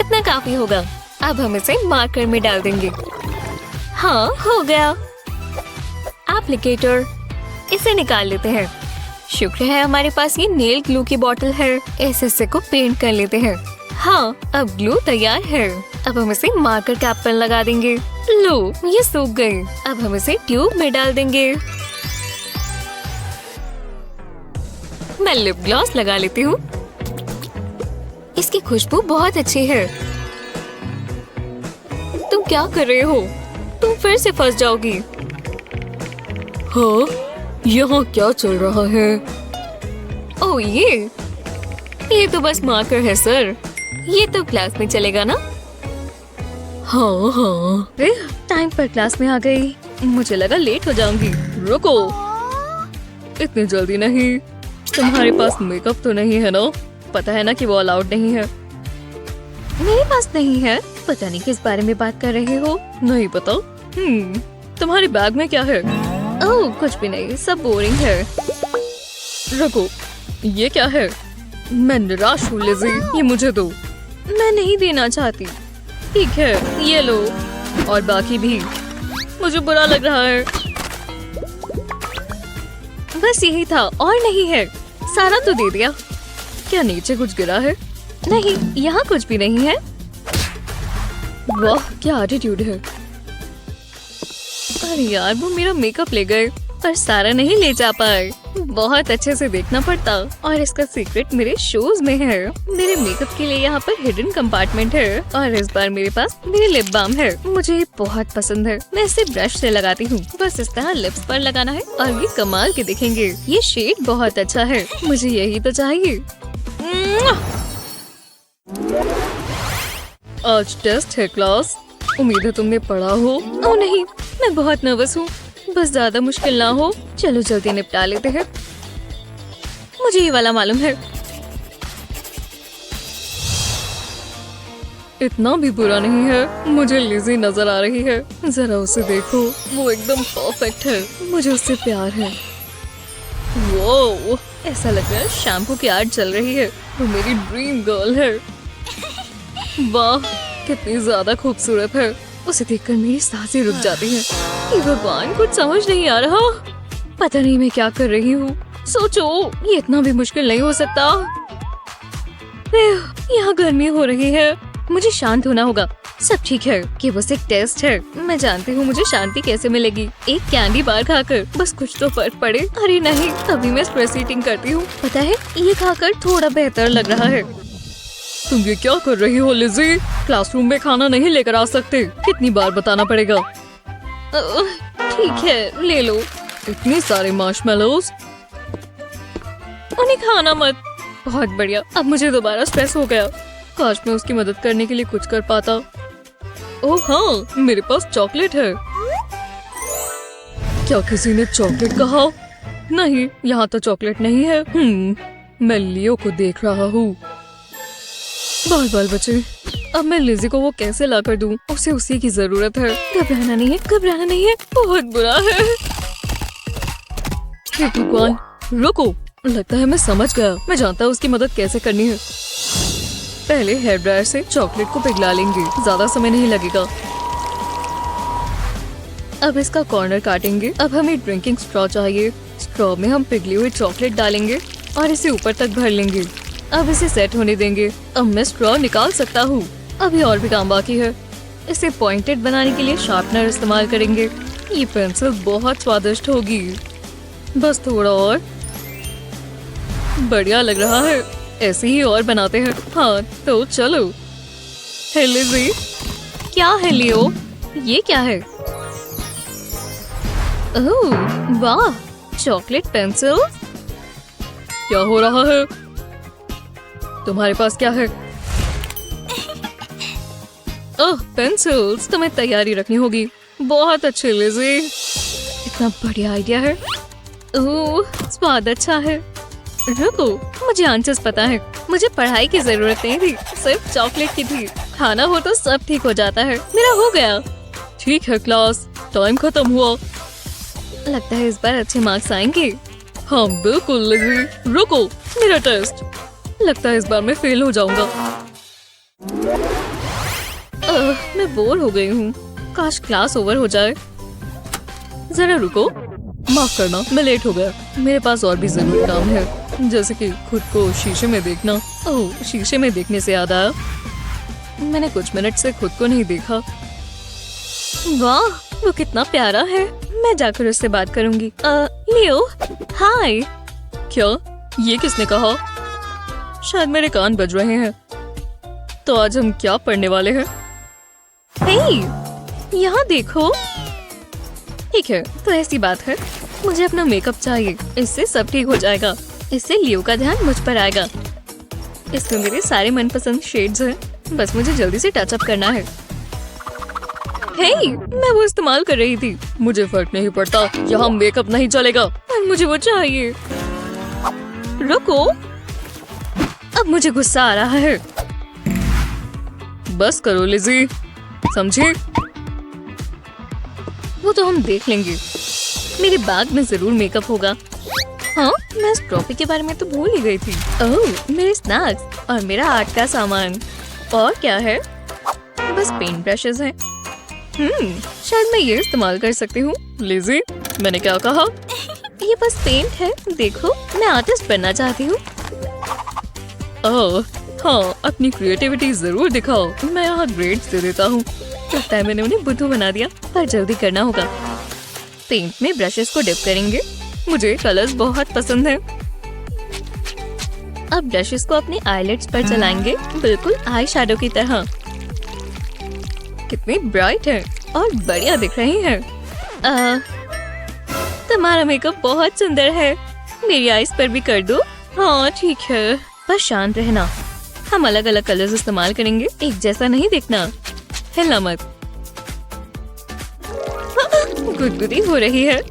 इतना काफी होगा। अब हम इसे मार्कर में डाल देंगे। हाँ, हो गया। एप्लीकेटर, इसे निकाल लेते हैं। शुक्र है हमारे पास ये नेल ग्लू की बोतल है। इस हिस्से को पेंट कर लेते हैं। हाँ, अब ग्लू तैयार है। अब हम इसे मार्कर कैप पर लगा देंगे। लो, ये सूख गई। अब हम इसे ट्यूब में डाल देंगे। मैं लिप ग्लॉस लगा लेती हूँ। इसकी खुशबू बहुत अच्छी है। तुम क्या कर रहे हो? तुम फिर से फंस जाओगी। हाँ, यहाँ क्या चल रहा है? ओह, ये तो बस मार्कर है सर। ये तो क्लास में चलेगा ना? हाँ हाँ, टाइम पर क्लास में आ गई। मुझे लगा लेट हो जाऊंगी। रुको, इतनी जल्दी नहीं। तुम्हारे पास मेकअप तो नहीं है ना? पता है ना कि वो अलाउड नहीं है। मेरे पास नहीं है। पता नहीं किस बारे में बात कर रहे हो। नहीं पता। तुम्हारे बैग में क्या है? ओह, कुछ भी नहीं, सब बोरिंग है। रुको, ये क्या है? मैं निराश हूँ लिज़ी, ये मुझे दो। मैं नहीं देना चाहती। ठीक है, ये लो। और बाकी भी। मुझे बुरा लग रहा है। बस यही था और नहीं है। सारा तो दे दिया। क्या नीचे कुछ गिरा है? नहीं, यहाँ कुछ भी नहीं है। वाह, क्या एटीट्यूड है। अरे यार, वो मेरा मेकअप ले गए पर सारा नहीं ले जा पाए। बहुत अच्छे से देखना पड़ता। और इसका सीक्रेट मेरे शूज में है। मेरे मेकअप के लिए यहाँ पर हिडन कंपार्टमेंट है और इस बार मेरे पास मेरी लिप बाम है। मुझे ये बहुत पसंद है। मैं इसे ब्रश से लगाती हूँ। बस इस तरह लिप्स पर लगाना है और ये कमाल के दिखेंगे। ये शेड बहुत अच्छा है। मुझे यही तो चाहिए। आज टेस्ट है क्लास। उम्मीद है तुमने पढ़ा हो। ओह नहीं, मैं बहुत नर्वस हूँ। बस ज्यादा मुश्किल ना हो। चलो जल्दी निपटा लेते हैं। मुझे ये वाला मालूम है। इतना भी बुरा नहीं है। मुझे लिज़ी नजर आ रही है। जरा उसे देखो, वो एकदम परफेक्ट है। मुझे उससे प्यार है। वो ऐसा लग रहा है शैम्पू की एड चल रही है। वो मेरी ड्रीम गर्ल है। वाह, कितनी ज्यादा खूबसूरत है। उसे देखकर मेरी सांसें रुक जाती हैं। ये भगवान, कुछ समझ नहीं आ रहा। पता नहीं मैं क्या कर रही हूँ। सोचो, ये इतना भी मुश्किल नहीं हो सकता। यहाँ गर्मी हो रही है। मुझे शांत होना होगा। सब ठीक है कि बस एक टेस्ट है। मैं जानती हूँ मुझे शांति कैसे मिलेगी। एक कैंडी बार खाकर बस कुछ तो फर्क पड़े। अरे नहीं, अभी मैं स्ट्रेस ईटिंग करती हूँ। पता है, ये खाकर थोड़ा बेहतर लग रहा है। तुम ये क्या कर रही हो लिज़ी? क्लासरूम में खाना नहीं लेकर आ सकते। कितनी बार बताना पड़ेगा? ठीक है, ले लो। इतने सारे मार्शमेलोज। उन्हें खाना मत। बहुत बढ़िया। अब मुझे दोबारा स्ट्रेस हो गया। काश मैं उसकी मदद करने के लिए कुछ कर पाता। ओह हाँ, मेरे पास चॉकलेट है। क्या किसी ने चॉकलेट कहा? नहीं, यहाँ तो चॉकलेट नहीं है। मैं लियो को देख रहा हूँ। बाल बचे। अब मैं लिज़ी को वो कैसे ला कर दूँ? उसे उसी की जरूरत है। घबराना नहीं है, घबराना नहीं है। बहुत बुरा है। हे भगवान, रुको। लगता है मैं समझ गया। मैं जानता हूँ उसकी मदद कैसे करनी है। पहले हेयर ड्रायर से चॉकलेट को पिघला लेंगे। ज्यादा समय नहीं लगेगा। अब इसका कॉर्नर काटेंगे। अब हमें ड्रिंकिंग स्ट्रॉ चाहिए। स्ट्रॉ में हम पिघली हुई चॉकलेट डालेंगे और इसे ऊपर तक भर लेंगे। अब इसे सेट होने देंगे। अब मैं स्ट्रॉ निकाल सकता हूँ। अभी और भी काम बाकी है। इसे पॉइंटेड बनाने के लिए शार्पनर इस्तेमाल करेंगे। ये पेंसिल बहुत स्वादिष्ट होगी। बस थोड़ा और। बढ़िया लग रहा है। ऐसे ही और बनाते हैं। हाँ तो चलो। हे लिज़ी, क्या है लियो? ये क्या है? ओह वाह, चॉकलेट पेंसिल। क्या हो रहा है? तुम्हारे पास क्या है? ओह पेंसिल्स, तुम्हें तैयारी रखनी होगी। बहुत अच्छे लिज़ी, इतना बढ़िया आइडिया है। ओह स्वाद अच्छा है। रुको, मुझे आंसर्स पता है। मुझे पढ़ाई की जरूरत नहीं थी, सिर्फ चॉकलेट की थी। खाना हो तो सब ठीक हो जाता है। मेरा हो गया। ठीक है क्लास, टाइम खत्म हुआ। लगता है इस बार अच्छे मार्क्स आएंगे। हाँ बिल्कुल लिज़ी। रुको, मेरा टेस्ट। लगता है इस बार मैं फेल हो जाऊंगा। मैं बोर हो गई हूँ। काश क्लास ओवर हो जाए। जरा रुको, माफ करना मैं लेट हो गया। मेरे पास और भी जरूरी काम है, जैसे कि खुद को शीशे में देखना। ओह, शीशे में देखने से याद आया, मैंने कुछ मिनट से खुद को नहीं देखा। वाह, वो कितना प्यारा है। मैं जाकर उससे बात करूंगी। लियो, हाय। क्या? ये किसने कहा? शायद मेरे कान बज रहे हैं। तो आज हम क्या पढ़ने वाले हैं? हे, यहाँ देखो। ठीक है, तो ऐसी बात है, मुझे अपना मेकअप चाहिए। इससे सब ठीक हो जाएगा। इससे लियो का ध्यान मुझ पर आएगा। इसमें मेरे सारे मनपसंद शेड्स हैं। बस मुझे जल्दी से टच अप करना है। हे, मैं वो इस्तेमाल कर रही थी। मुझे फर्क नहीं पड़ता, यहाँ मेकअप नहीं चलेगा। मुझे वो चाहिए। रुको, अब मुझे गुस्सा आ रहा है। बस करो लिज़ी, समझे? वो तो हम देख लेंगे। मेरे बैग में जरूर मेकअप होगा। हाँ, मैं इस ट्रॉफी के बारे में तो भूल ही गई थी। ओह, मेरे स्नैक्स और मेरा आर्ट का सामान। और क्या है? बस पेंट ब्रशेस हैं। शायद मैं ये इस्तेमाल कर सकती हूँ। लिज़ी, मैंने क्या कहा? ये बस पेंट है। देखो, मैं आर्टिस्ट बनना चाहती हूँ। ओह हाँ, अपनी क्रिएटिविटी जरूर दिखाओ। मैं यहाँ ग्रेड्स दे देता हूँ। लगता है मैंने उन्हें बुद्धू बना दिया, पर जल्दी करना होगा। पेंट में ब्रशेस को डिप करेंगे। मुझे कलर्स बहुत पसंद है। अब ब्रशेस को अपने आईलिड्स पर चलाएंगे, बिल्कुल आई शैडो की तरह। कितनी ब्राइट है और बढ़िया दिख रही है। तुम्हारा मेकअप बहुत सुंदर है। मेरी आईज पर भी कर दो। हाँ ठीक है, बस शांत रहना। हम अलग अलग कलर्स इस्तेमाल करेंगे, एक जैसा नहीं दिखना। हिलना मत। गुदगुदी हो रही है।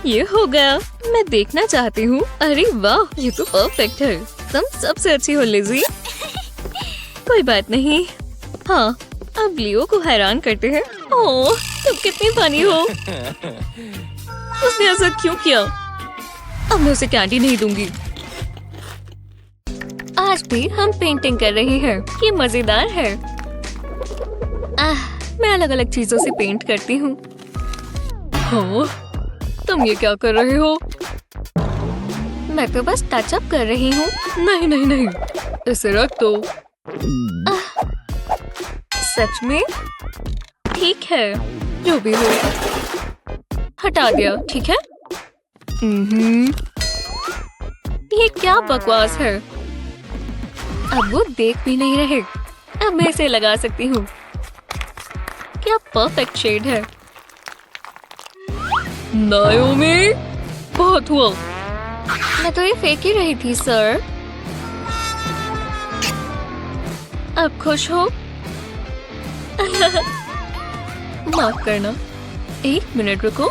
ये हो गया। मैं देखना चाहती हूँ। अरे वाह, ये तो परफेक्ट है। तुम सबसे अच्छी हो लिज़ी। कोई बात नहीं। हाँ, अब लियो को हैरान करते हैं। ओह, तुम कितनी फनी हो। उसने ऐसा क्यों किया? अब मैं उसे कैंडी नहीं दूंगी। आज भी हम पेंटिंग कर रहे हैं। ये मजेदार है। मैं अलग अलग चीजों से पेंट करती हूँ। हाँ, तुम ये क्या कर रहे हो? मैं तो बस टच अप कर रही हूँ। नहीं नहीं नहीं, इसे रख दो। सच में? ठीक है, जो भी हो। हटा दिया, ठीक है? ये क्या बकवास है? अब वो देख भी नहीं रहे। अब मैं इसे लगा सकती हूँ। क्या परफेक्ट शेड है। नायोमी, बहुत हुआ। मैं तो ये फेंक ही रही थी सर। अब खुश हो? माफ करना। एक मिनट रुको,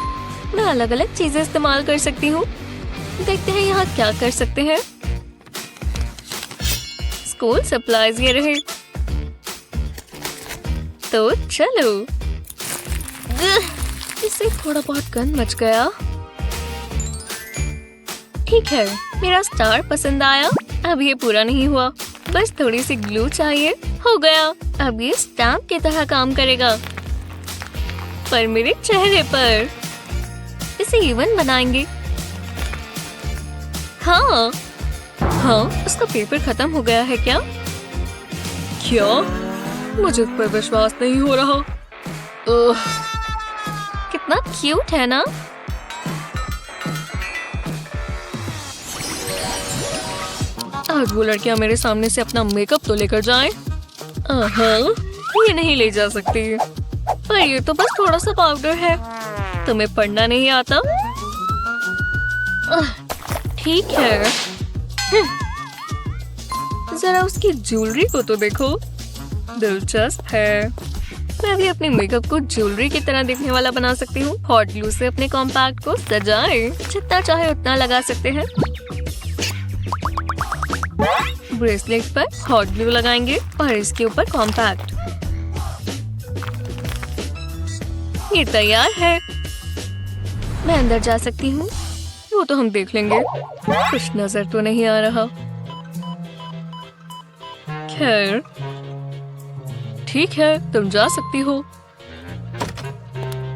मैं अलग अलग चीजें इस्तेमाल कर सकती हूँ। देखते हैं यहाँ क्या कर सकते हैं। स्कूल सप्लाईज ये रहे। तो चलो। इससे थोड़ा बहुत गंद मच गया। ठीक है, मेरा स्टार पसंद आया। अब ये पूरा नहीं हुआ, बस थोड़ी सी ग्लू चाहिए। हो गया। अब ये स्टैम्प की तरह काम करेगा, पर मेरे चेहरे पर। इसे इवन बनाएंगे। हाँ हाँ, उसका पेपर खत्म हो गया है क्या? क्या? मुझे इस पर विश्वास नहीं हो रहा। कितना क्यूट है ना? आज वो लड़कियां मेरे सामने से अपना मेकअप तो लेकर जाएं। ये नहीं ले जा सकती। पर ये तो बस थोड़ा सा पाउडर है। तुम्हें पढ़ना नहीं आता? ठीक है। जरा उसकी ज्वेलरी को तो देखो, दिलचस्प है। मैं भी अपने मेकअप को ज्वेलरी की तरह दिखने वाला बना सकती हूँ। हॉट ग्लू से अपने कॉम्पैक्ट को सजाएं। जितना चाहे उतना लगा सकते हैं। ब्रेसलेट पर हॉट ग्लू लगाएंगे और इसके ऊपर कॉम्पैक्ट। ये तैयार है। मैं अंदर जा सकती हूँ? वो तो हम देख लेंगे। कुछ नजर तो नहीं आ रहा। खैर ठीक है, तुम जा सकती हो।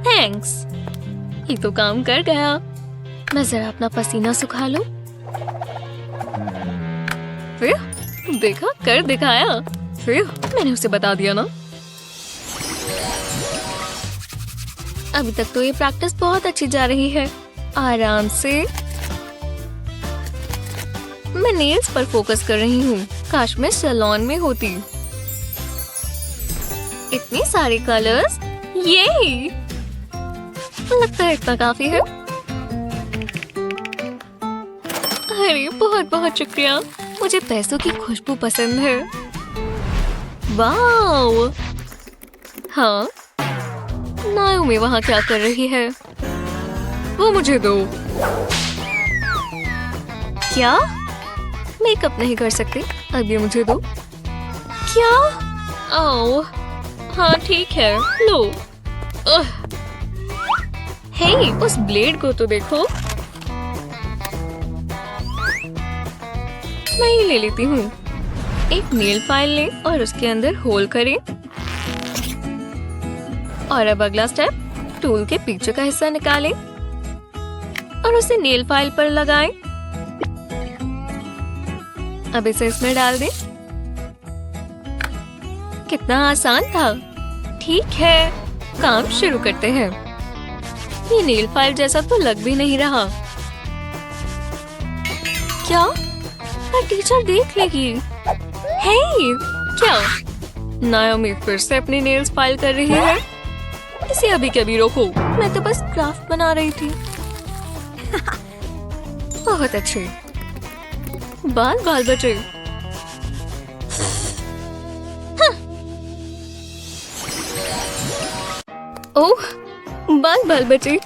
थैंक्स, ये तो काम कर गया। मैं जरा अपना पसीना सुखा लूं। फिर देखा, कर दिखाया। फिर मैंने उसे बता दिया ना। अभी तक तो ये प्रैक्टिस बहुत अच्छी जा रही है। आराम से मैं नेल्स पर फोकस कर रही हूँ। काश मैं सैलून में होती। इतने सारे कलर्स, ये लगता है इतना काफी है। अरे बहुत बहुत शुक्रिया। मुझे पैसों की खुशबू पसंद है। वाओ। हाँ, नाओमी वहाँ क्या कर रही है? वो मुझे दो। क्या? मेकअप नहीं कर सकते? अब ये मुझे दो। क्या? ओह, हाँ ठीक है, लो। हे, उस ब्लेड को तो देखो। मैं ये ले लेती हूँ। एक नेल फाइल लें और उसके अंदर होल करें। और अब अगला स्टेप, टूल के पीछे का हिस्सा निकालें और उसे नेल फाइल पर लगाएं। अब इसे इसमें डाल दें। कितना आसान था। ठीक है, काम शुरू करते हैं। ये नेल फाइल जैसा तो लग भी नहीं रहा। क्या? टीचर देख लेगी। हे, क्या? नाओमी फिर से अपनी नेल्स फाइल कर रही है। इसे अभी के अभी रोको। मैं तो बस क्राफ्ट बना रही थी। बहुत अच्छे। बाल बाल बचे। ओह, बाल बाल बचे।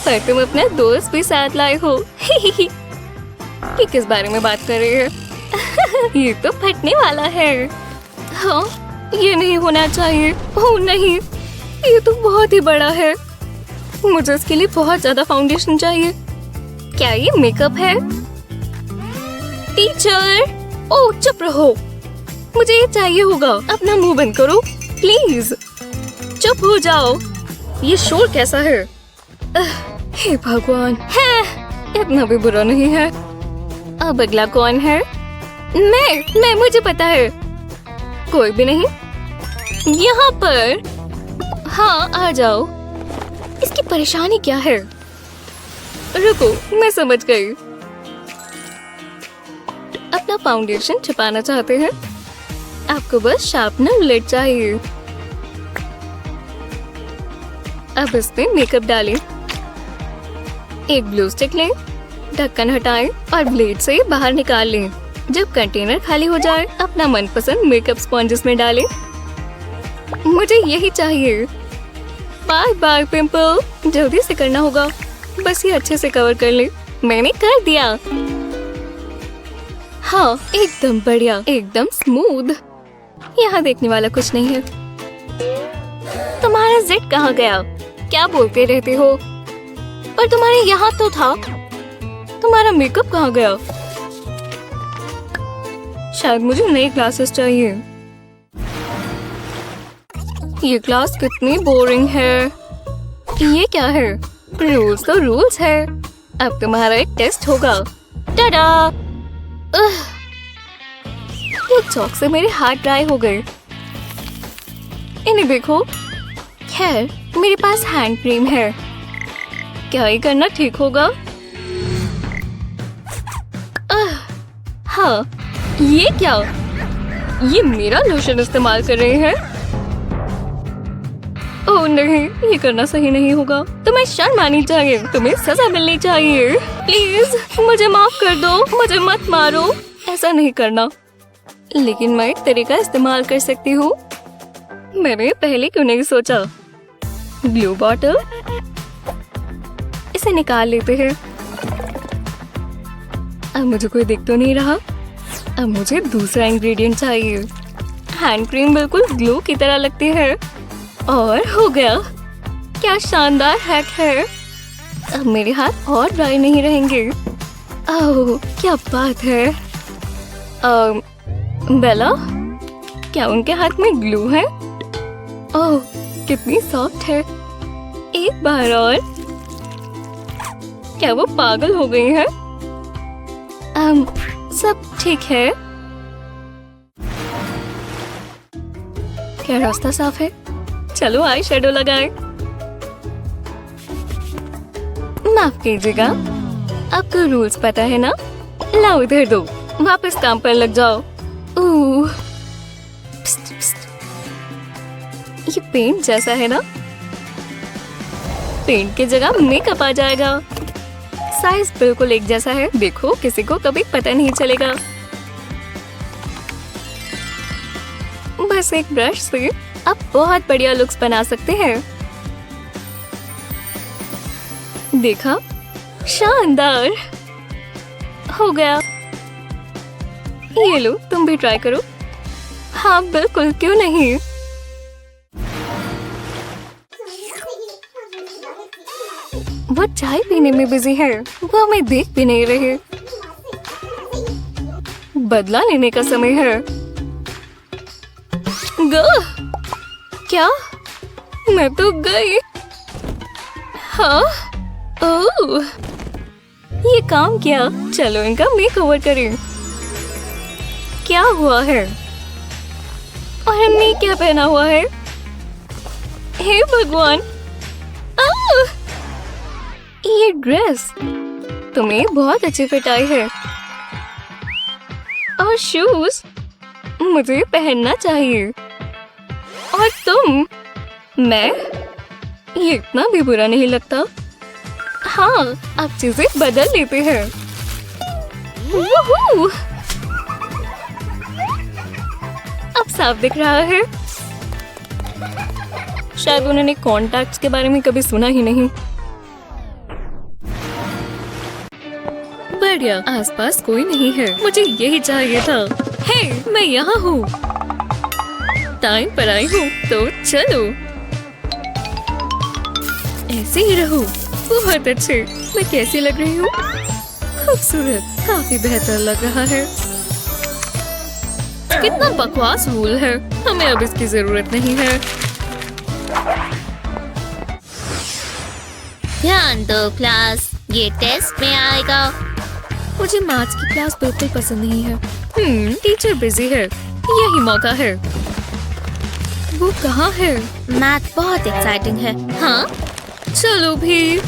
पर तुम अपना दोस्त भी साथ लाए हो। ये किस बारे में बात कर रहे हैं? ये तो फटने वाला है। हाँ, ये नहीं होना चाहिए। ओह नहीं, ये तो बहुत ही बड़ा है। मुझे इसके लिए बहुत ज्यादा फाउंडेशन चाहिए। क्या ये मेकअप है? टीचर, ओह चुप रहो। मुझे ये चाहिए होगा। अपना मुंह बंद करो प्लीज। चुप हो जाओ। ये शोर कैसा है? हे भगवान, है इतना भी बुरा नहीं है। अब अगला कौन है? मैं मुझे पता है। कोई भी नहीं यहाँ पर। हाँ, आ जाओ। इसकी परेशानी क्या है? रुको, मैं समझ गई। अपना फाउंडेशन छुपाना चाहते हैं? आपको बस शार्पनर लेड चाहिए। अब इसमें मेकअप डालें। एक ग्लू स्टिक लें, ढक्कन हटाएं और ब्लेड से बाहर निकाल लें। जब कंटेनर खाली हो जाए, अपना मनपसंद मेकअप स्पॉन्ज इसमें डालें। मुझे यही चाहिए। Bye bye pimple. जल्दी से करना होगा। बस ये अच्छे से कवर कर ले। मैंने कर दिया। हाँ, एकदम बढ़िया, एकदम स्मूथ। यहाँ देखने वाला कुछ नहीं है। तुम्हारा जिट कहाँ गया? क्या बोलते रहते हो? पर तुम्हारे यहाँ तो था। तुम्हारा मेकअप कहाँ गया? शायद मुझे नई क्लासेस चाहिए। ये क्लास कितनी बोरिंग है। ये क्या है? रूल्स तो रूल्स है। अब तुम्हारा एक टेस्ट होगा। टाडा! ये चौक से मेरे हाथ ड्राई हो गए। इन्हें देखो। खैर, मेरे पास हैंड क्रीम है। क्या ये करना ठीक होगा? हाँ, ये क्या? ये मेरा लोशन इस्तेमाल कर रहे हैं? ओह नहीं, ये करना सही नहीं होगा। तुम्हें शर्म आनी चाहिए। तुम्हें सजा मिलनी चाहिए। प्लीज मुझे माफ कर दो। मुझे मत मारो। ऐसा नहीं करना। लेकिन मैं एक तरीका इस्तेमाल कर सकती हूँ। मैंने पहले क्यों नहीं सोचा? ग्लू बॉटल, इसे निकाल लेते हैं। अब मुझे कोई दिख तो नहीं रहा। अब मुझे दूसरा इंग्रेडिएंट चाहिए। हैंड क्रीम बिल्कुल ग्लू की तरह लगती है। और हो गया। क्या शानदार हैक है। अब मेरे हाथ और ड्राई नहीं रहेंगे। ओह, क्या बात है। बेला, क्या उनके हाथ में ग्लू है? ओह, कितनी सॉफ्ट है। एक बार और। क्या वो पागल हो गई है? सब ठीक है। क्या रास्ता साफ है? चलो आई शेडो लगाए। माफ कीजिएगा, आपको रूल्स पता है ना? लाओ इधर दो, वापस काम पर लग जाओ। पिस्ट, पिस्ट। ये पेंट जैसा है ना? पेंट की जगह मेकअप आ जाएगा। साइज बिल्कुल एक जैसा है। देखो, किसी को कभी पता नहीं चलेगा। बस एक ब्रश से आप बहुत बढ़िया लुक्स बना सकते हैं। देखा, शानदार हो गया। ये लो, तुम भी ट्राई करो। हाँ बिल्कुल, क्यों नहीं। वो चाय पीने में बिजी है। वो हमें देख भी नहीं रहे। बदला लेने का समय है। क्या? मैं तो गई। हाँ? ओह, ये काम किया। चलो इनका मेकओवर करें। क्या हुआ है? और हमने क्या पहना हुआ है? हे भगवान, ये ड्रेस तुम्हें बहुत अच्छी फिट आई है। और शूज मुझे पहनना चाहिए। और तुम? मैं? ये इतना भी बुरा नहीं लगता। हाँ, अब चीजें बदल लेते हैं। वूहू! अब साफ दिख रहा है। शायद उन्होंने कॉन्टैक्ट्स के बारे में कभी सुना ही नहीं। बढ़िया, आसपास कोई नहीं है। मुझे यही चाहिए था। हे, मैं यहाँ हूँ। टाइम पर आई हूँ, तो चलो। ऐसे ही रहो। बहुत अच्छे। मैं कैसी लग रही हूँ? खूबसूरत, काफी बेहतर लग रहा है। कितना बकवास रूल है। हमें अब इसकी जरूरत नहीं है। ध्यान दो क्लास, ये टेस्ट में आएगा। मुझे मैथ्स की क्लास बिल्कुल पसंद नहीं है। टीचर बिजी है। यही मौका है। वो कहाँ है? मैथ बहुत एक्साइटिंग है। हाँ, चलो भी।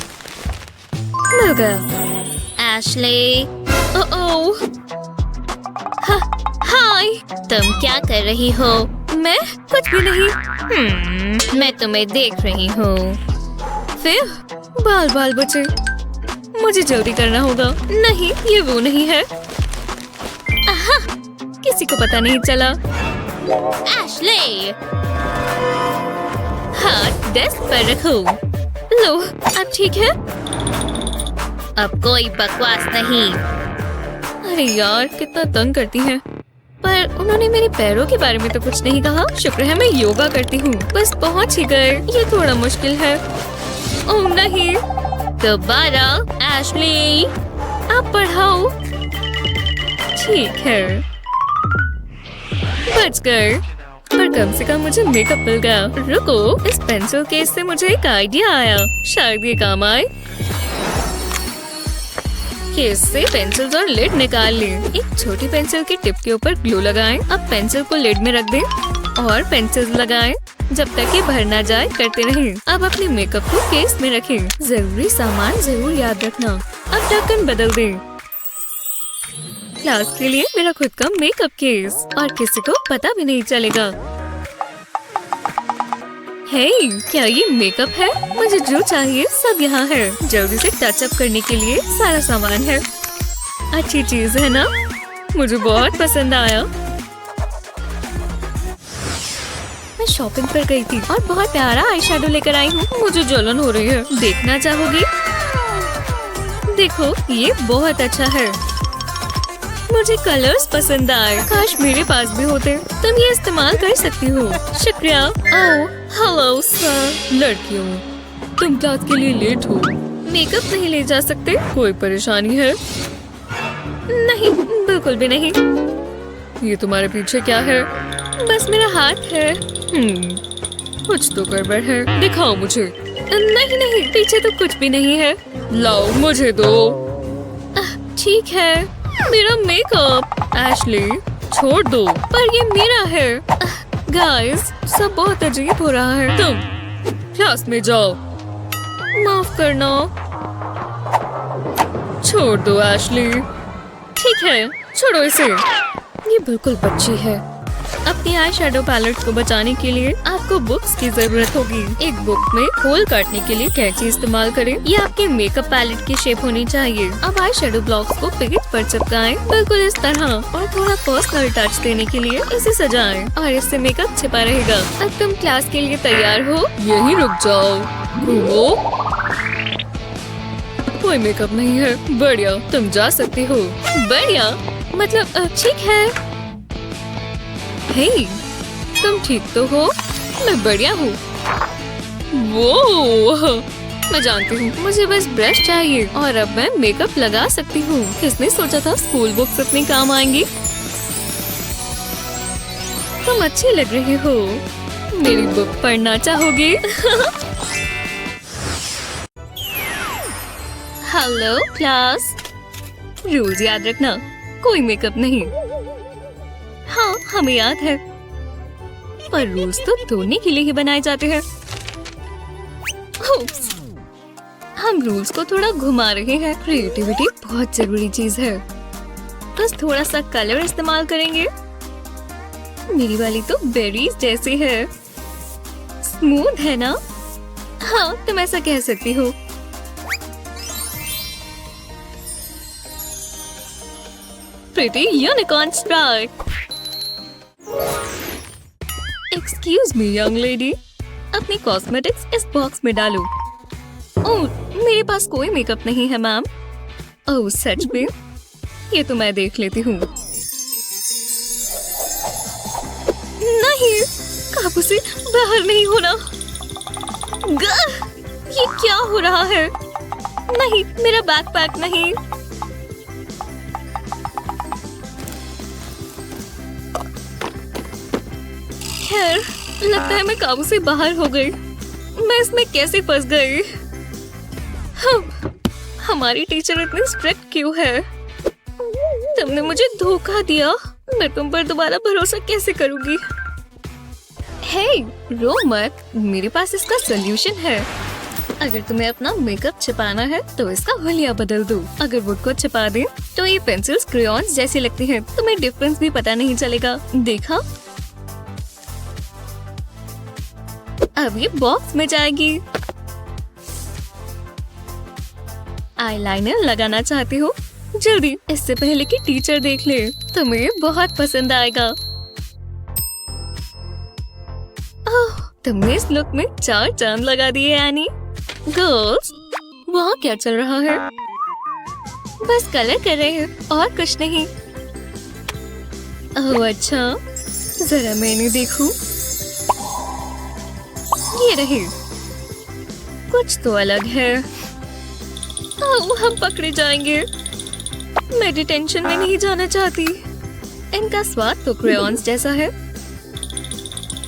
मिल गया। एशले, ओह, हाय। तुम क्या कर रही हो? मैं कुछ भी नहीं। मैं तुम्हें देख रही हूँ। फिर बाल बाल बचे। मुझे जल्दी करना होगा। नहीं, ये वो नहीं है। आहा, किसी को पता नहीं चला। एशले, हाथ डेस्क पर रखो। लो, अब ठीक है। अब कोई बकवास नहीं। अरे यार, कितना तंग करती हैं। पर उन्होंने मेरे पैरों के बारे में तो कुछ नहीं कहा। शुक्र है मैं योगा करती हूँ। बस पहुँच ही गए। ये थोड़ा मुश्किल है। ओह नहीं। दोबारा एशले, आप पढ़ाओ। ठीक है, बच गए। पर कम से कम मुझे मेकअप मिल गया। रुको, इस पेंसिल केस से मुझे एक आइडिया आया। शायद ये काम आए। केस से पेंसिल और लिड निकाल लें। एक छोटी पेंसिल की टिप के ऊपर ग्लू लगाएं। अब पेंसिल को लिड में रख दें और पेंसिल लगाएं। जब तक ये भर ना जाए करते रहें। अब अपने मेकअप को केस में रखें। जरूरी सामान जरूर याद रखना। अब ढक्कन बदल दें। क्लास के लिए मेरा खुद का मेकअप केस, और किसी को पता भी नहीं चलेगा। हे, क्या ये मेकअप है? मुझे जो चाहिए सब यहाँ है। जल्दी से टच अप करने के लिए सारा सामान है। अच्छी चीज है ना? मुझे बहुत पसंद आया। मैं शॉपिंग पर गई थी और बहुत प्यारा आई शेडो लेकर आई हूँ। मुझे जलन हो रही है, देखना चाहोगी? देखो ये बहुत अच्छा है, मुझे कलर्स पसंद आए। काश मेरे पास भी होते। तुम ये इस्तेमाल कर सकती हो। शुक्रिया। Oh hello sir. लड़कियों, तुम क्लास के लिए लेट हो। मेकअप नहीं ले जा सकते? कोई परेशानी है? नहीं, बिल्कुल भी नहीं। ये तुम्हारे पीछे क्या है? बस मेरा हाथ है। कुछ तो गड़बड़ है, दिखाओ मुझे। नहीं नहीं, पीछे तो कुछ भी नहीं है। लाओ मुझे दो। ठीक है, मेरा मेकअप। एशली छोड़ दो, पर ये मेरा है। गाइस, सब बहुत अजीब हो रहा है। तुम क्लास में जाओ। माफ करना। छोड़ दो एशली। ठीक है, छोड़ो इसे। ये बिल्कुल बच्ची है। अपनी आई शेडो पैलेट को बचाने के लिए आपको बुक्स की जरूरत होगी। एक बुक में होल काटने के लिए कैंची इस्तेमाल करें। ये आपके मेकअप पैलेट की शेप होनी चाहिए। अब आई शेडो ब्लॉक्स को पेज पर चिपकाएं, बिल्कुल इस तरह, और थोड़ा पर्सनल टच देने के लिए इसे सजाएं और इससे मेकअप छिपा रहेगा। अब तुम क्लास के लिए तैयार हो? यहीं रुक जाओ, घूमो। कोई मेकअप नहीं है। बढ़िया, तुम जा सकती हो। बढ़िया मतलब ठीक है। हे, तुम ठीक तो हो? मैं बढ़िया हूँ। वो मैं जानती हूँ, मुझे बस ब्रश चाहिए और अब मैं मेकअप लगा सकती हूँ। किसने सोचा था स्कूल बुक्स इतनी काम आएंगी? तुम अच्छी लग रही हो। मेरी बुक पढ़ना चाहोगी? Hello class. रूल्स याद रखना, कोई मेकअप नहीं। हाँ, हमें याद है, पर रूल्स तो तोड़ने के लिए ही बनाए जाते हैं। Oops, हम रूल्स को थोड़ा घुमा रहे हैं। क्रिएटिविटी बहुत जरूरी चीज है। बस थोड़ा सा कलर इस्तेमाल करेंगे। मेरी वाली तो बेरीज जैसी है। स्मूथ है ना? हाँ, तुम ऐसा कह सकती हो। Pretty unicorn Sprite. Excuse me young lady, अपनी कॉस्मेटिक्स इस बॉक्स में डालो। ओह, मेरे पास कोई मेकअप नहीं है मैम। ओह सच में? ये तो मैं देख लेती हूँ। नहीं, काबू से बाहर नहीं होना। ये क्या हो रहा है? नहीं, मेरा बैकपैक नहीं। खैर, लगता है मैं काबू से बाहर हो गई। मैं इसमें कैसे फंस गई? हमारी टीचर इतनी स्ट्रिक्ट क्यों है? तुमने मुझे धोखा दिया। मैं तुम पर दोबारा भरोसा कैसे करूंगी? हे, रो मत, मेरे पास इसका सॉल्यूशन है। अगर तुम्हें अपना मेकअप छिपाना है तो इसका हुलिया बदल दो। अगर वुड को छिपा दे तो ये पेंसिल्स क्रेयॉन्स जैसी लगती हैं। तुम्हें डिफरेंस भी पता नहीं चलेगा। देखा? अब ये बॉक्स में जाएगी। आईलाइनर लगाना चाहती हो? जल्दी, इससे पहले कि टीचर देख ले। तुम्हें बहुत पसंद आएगा। ओह, तुमने इस लुक में 4 चांद लगा दिए एनी। गर्ल्स, वहाँ क्या चल रहा है? बस कलर कर रहे हैं और कुछ नहीं। ओह अच्छा, जरा मैंने देखूं। ये रही, कुछ तो अलग है। ओह, हम पकड़े जाएंगे। मैं डिटेंशन में नहीं जाना चाहती। इनका स्वाद तो क्रेयॉन्स जैसा है।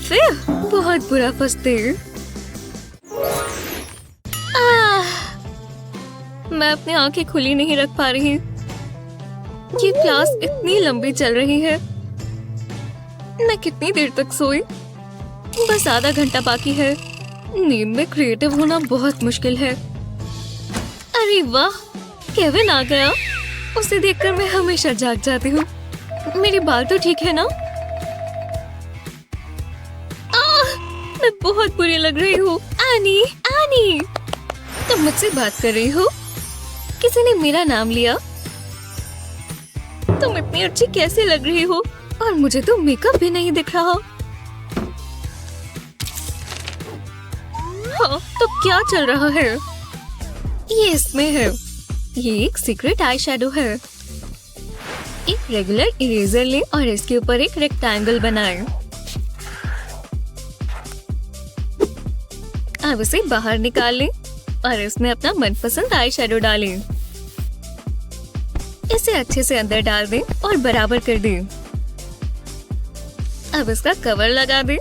फिर बहुत बुरा फंसते। मैं अपनी आंखें खुली नहीं रख पा रही। ये क्लास इतनी लंबी चल रही है। मैं कितनी देर तक सोई? बस आधा घंटा बाकी है। नींद में क्रिएटिव होना बहुत मुश्किल है। अरे वाह, केविन आ गया। उसे देखकर मैं हमेशा जाग जाती हूँ। मेरे बाल तो ठीक है ना? मैं बहुत बुरी लग रही हूँ। एनी, एनी, तुम मुझसे बात कर रही हो? किसी ने मेरा नाम लिया? तुम इतनी अच्छी कैसे लग रही हो? और मुझे तो मेकअप भी नहीं दिख रहा। हाँ, तो क्या चल रहा है? ये इसमें है। ये एक सीक्रेट आई शैडो है। एक रेगुलर इरेजर ले और इसके ऊपर एक रेक्टेंगल बनाएं। अब इसे बाहर निकाल लें और इसमें अपना मनपसंद आई शैडो डालें। इसे अच्छे से अंदर डाल दें और बराबर कर दें। अब इसका कवर लगा दें।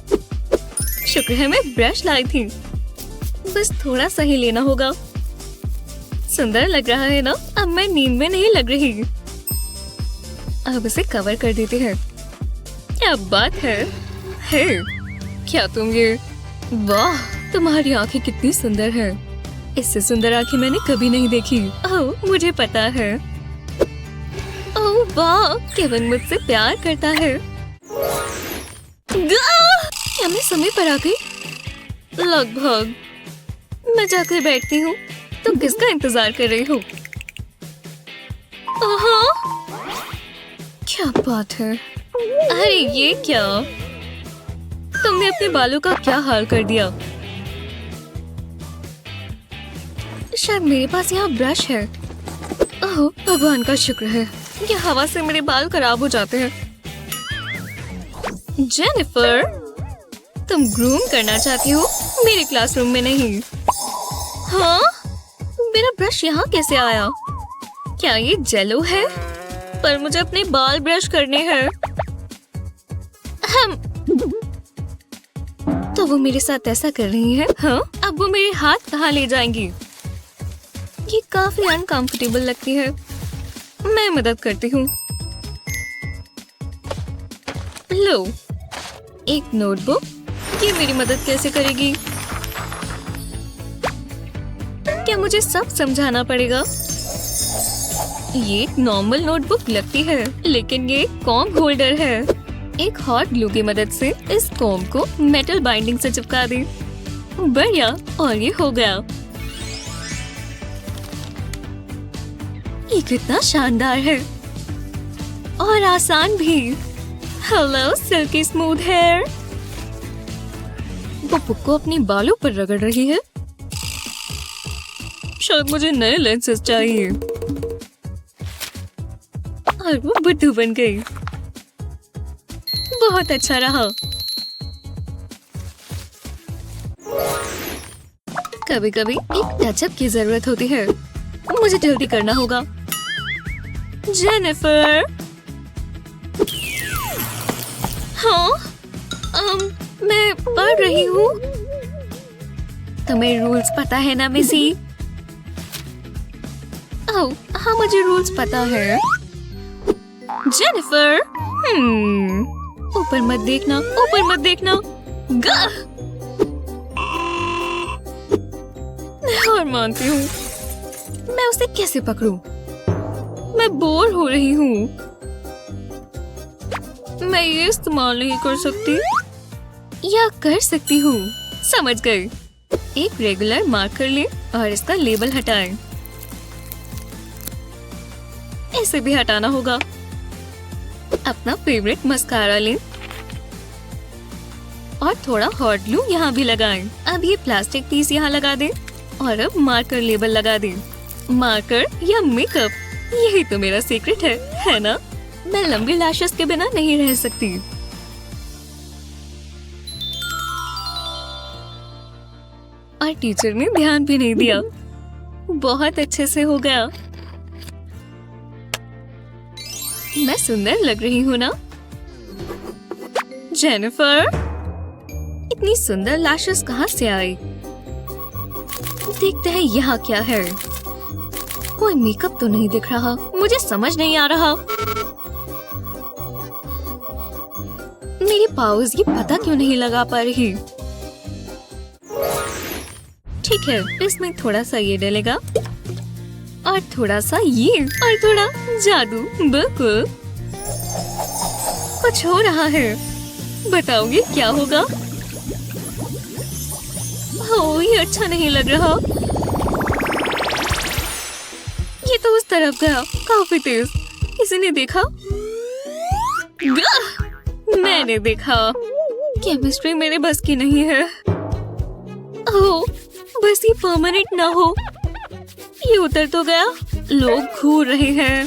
शुक्र है मैं ब्रश लाई थी। बस थोड़ा सा ही लेना होगा। सुंदर लग रहा है ना? अब मैं नींद में नहीं लग रही। अब इसे कवर कर देते हैं। क्या बात है? क्या तुम ये? वाह, तुम्हारी आंखें कितनी सुंदर हैं। इससे सुंदर आंखें मैंने कभी नहीं देखी। ओह, मुझे पता है। ओह वाह, केविन मुझसे प्यार करता है। क्या मैं समय पर आ गई? लगभग। मैं जाकर बैठती हूँ। तुम किसका इंतजार कर रही हो? क्या बात है? अरे ये क्या? तुमने अपने बालों का क्या हाल कर दिया? शायद मेरे पास यहाँ ब्रश है। ओह भगवान का शुक्र है। ये हवा से मेरे बाल खराब हो जाते हैं। जेनिफर, तुम ग्रूम करना चाहती हो? मेरे क्लासरूम में नहीं। हाँ? मेरा ब्रश यहाँ कैसे आया? क्या ये जेलो है? पर मुझे अपने बाल ब्रश करने हैं। तो वो मेरे साथ ऐसा कर रही है। हाँ? अब वो मेरे हाथ कहाँ ले जाएंगी? ये काफी अनकंफर्टेबल लगती है। मैं मदद करती हूँ। लो, एक नोटबुक। ये मेरी मदद कैसे करेगी? क्या मुझे सब समझाना पड़ेगा? ये एक नॉर्मल नोटबुक लगती है, लेकिन ये एक कॉम्ब होल्डर है। एक हॉट ग्लू की मदद से इस कॉम्ब को मेटल बाइंडिंग से चिपका दें। बढ़िया, और ये हो गया। ये कितना शानदार है और आसान भी। Hello silky smooth hair. वो बुक को अपने बालों पर रगड़ रही है। शायद मुझे नए लेंसेज चाहिए। और वो बुद्धू बन गई। बहुत अच्छा रहा। कभी कभी एक टचअप की जरूरत होती है। मुझे जल्दी करना होगा। जेनिफर। हाँ? मैं पढ़ रही हूँ। तुम्हें रूल्स पता है ना मिसी? ओह, हाँ मुझे रूल्स पता है। जेनिफर, ऊपर मत देखना, ऊपर मत देखना। मैं हार मानती हूँ। मैं उसे कैसे पकड़ूं? मैं बोर हो रही हूँ। मैं ये इस्तेमाल नहीं कर सकती या कर सकती हूँ। समझ गई। एक रेगुलर मार्कर लें और इसका लेबल हटाएं। इसे भी हटाना होगा। अपना फेवरेट मस्कारा लें और थोड़ा हॉट ग्लू यहाँ भी लगाएं। अब ये प्लास्टिक पीस यहाँ लगा दें और अब मार्कर लेबल लगा दें। मार्कर या मेकअप, यही तो मेरा सीक्रेट है ना? मैं लंबी लैशेस के बिना नहीं रह सकती। और टीचर ने ध्यान भी नहीं दिया। बहुत अच्छे से हो गया। मैं सुंदर लग रही हूँ ना? जेनिफर, इतनी सुंदर लैशेस कहाँ से आई? देखते हैं यहाँ क्या है। कोई मेकअप तो नहीं दिख रहा। मुझे समझ नहीं आ रहा। मेरी पाउज ये पता क्यों नहीं लगा पा रही? ठीक है, इसमें थोड़ा सा ये डलेगा और थोड़ा सा ये और थोड़ा जादू। बिल्कुल कुछ हो रहा है। बताओगे क्या होगा? ओह, ये अच्छा नहीं लग रहा। ये तो उस तरफ गया, काफी तेज। किसी ने देखा? मैंने देखा। केमिस्ट्री मेरे बस की नहीं है। ओह, बस ये परमानेंट ना हो। ये उतर तो गया, लोग घूर रहे हैं।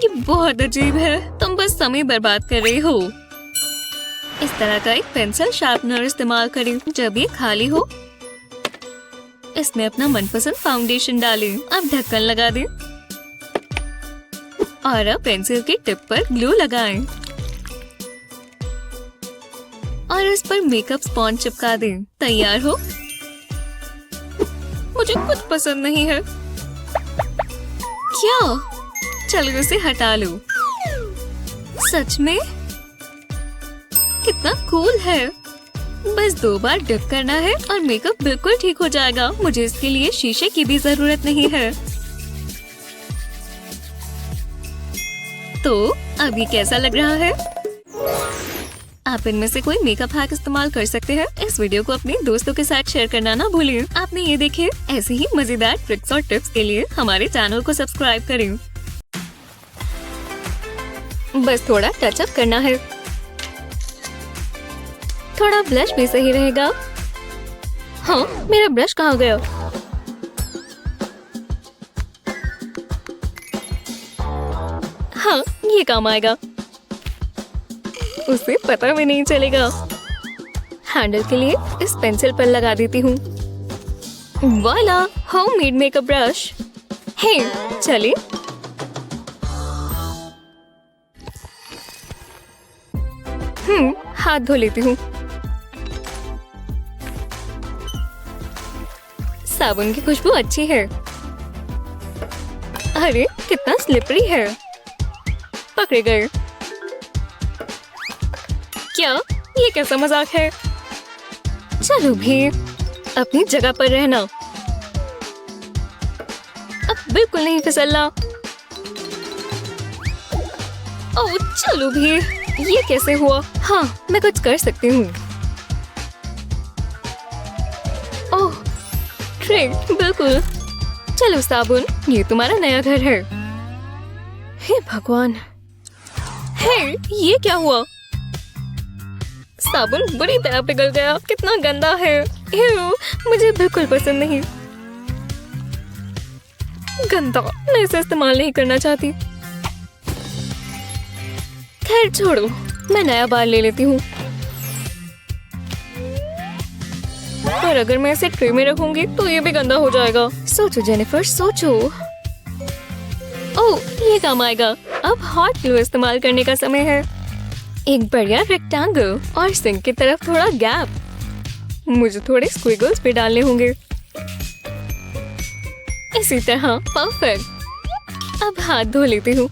ये बहुत अजीब है, तुम बस समय बर्बाद कर रही हो। इस तरह का एक पेंसिल शार्पनर इस्तेमाल करें जब ये खाली हो। इसमें अपना मनपसंद फाउंडेशन डालें। अब ढक्कन लगा दें और अब पेंसिल की टिप पर ग्लू लगाएं और इस पर मेकअप स्पॉन्ज चिपका दें। तैयार हो। मुझे कुछ पसंद नहीं है। क्या? चलो इसे हटा लो। सच में कितना कूल है। बस 2 बार डिप करना है और मेकअप बिल्कुल ठीक हो जाएगा। मुझे इसके लिए शीशे की भी जरूरत नहीं है। तो अब ये कैसा लग रहा है? आप इनमें से कोई मेकअप हैक इस्तेमाल कर सकते हैं। इस वीडियो को अपने दोस्तों के साथ शेयर करना ना भूलिए। आपने ये देखे, ऐसे ही मजेदार ट्रिक्स और टिप्स के लिए हमारे चैनल को सब्सक्राइब करें। बस थोड़ा टचअप करना है। थोड़ा ब्लश भी सही रहेगा। हाँ, मेरा ब्रश कहाँ गया? हाँ, ये काम आएगा। उसे पता भी नहीं चलेगा। हैंडल के लिए इस पेंसिल पर लगा देती हूँ। वाला, होममेड मेकअप ब्रश। हे, चलिए। हाथ धो लेती हूँ। साबुन की खुशबू अच्छी है। अरे कितना स्लिपरी है। पकड़े गए। क्या ये कैसा मजाक है? चलो भी अपनी जगह पर रहना। अब बिल्कुल नहीं फिसलना। ओह चलो भी, ये कैसे हुआ? हाँ, मैं कुछ कर सकती हूँ। ओह ट्रिक, बिल्कुल। चलो साबुन, ये तुम्हारा नया घर है। हे भगवान, हे ये क्या हुआ? साबुन बुरी तरह पिघल गया। कितना गंदा है। मुझे बिल्कुल पसंद नहीं। गंदा, मैं इसे इस्तेमाल नहीं करना चाहती। खैर छोड़ो, मैं नया बाल ले लेती हूँ। पर अगर मैं इसे ट्रे में रखूंगी तो ये भी गंदा हो जाएगा। सोचो जेनिफर, सोचो। ओह, ये काम आएगा। अब हॉट ग्लू इस्तेमाल करने का समय है। एक बढ़िया रेक्टेंगल और सिंक की तरफ थोड़ा गैप। मुझे थोड़े स्क्विगल्स भी डालने होंगे। इसी तरह, परफेक्ट। अब हाथ धो लेती हूँ।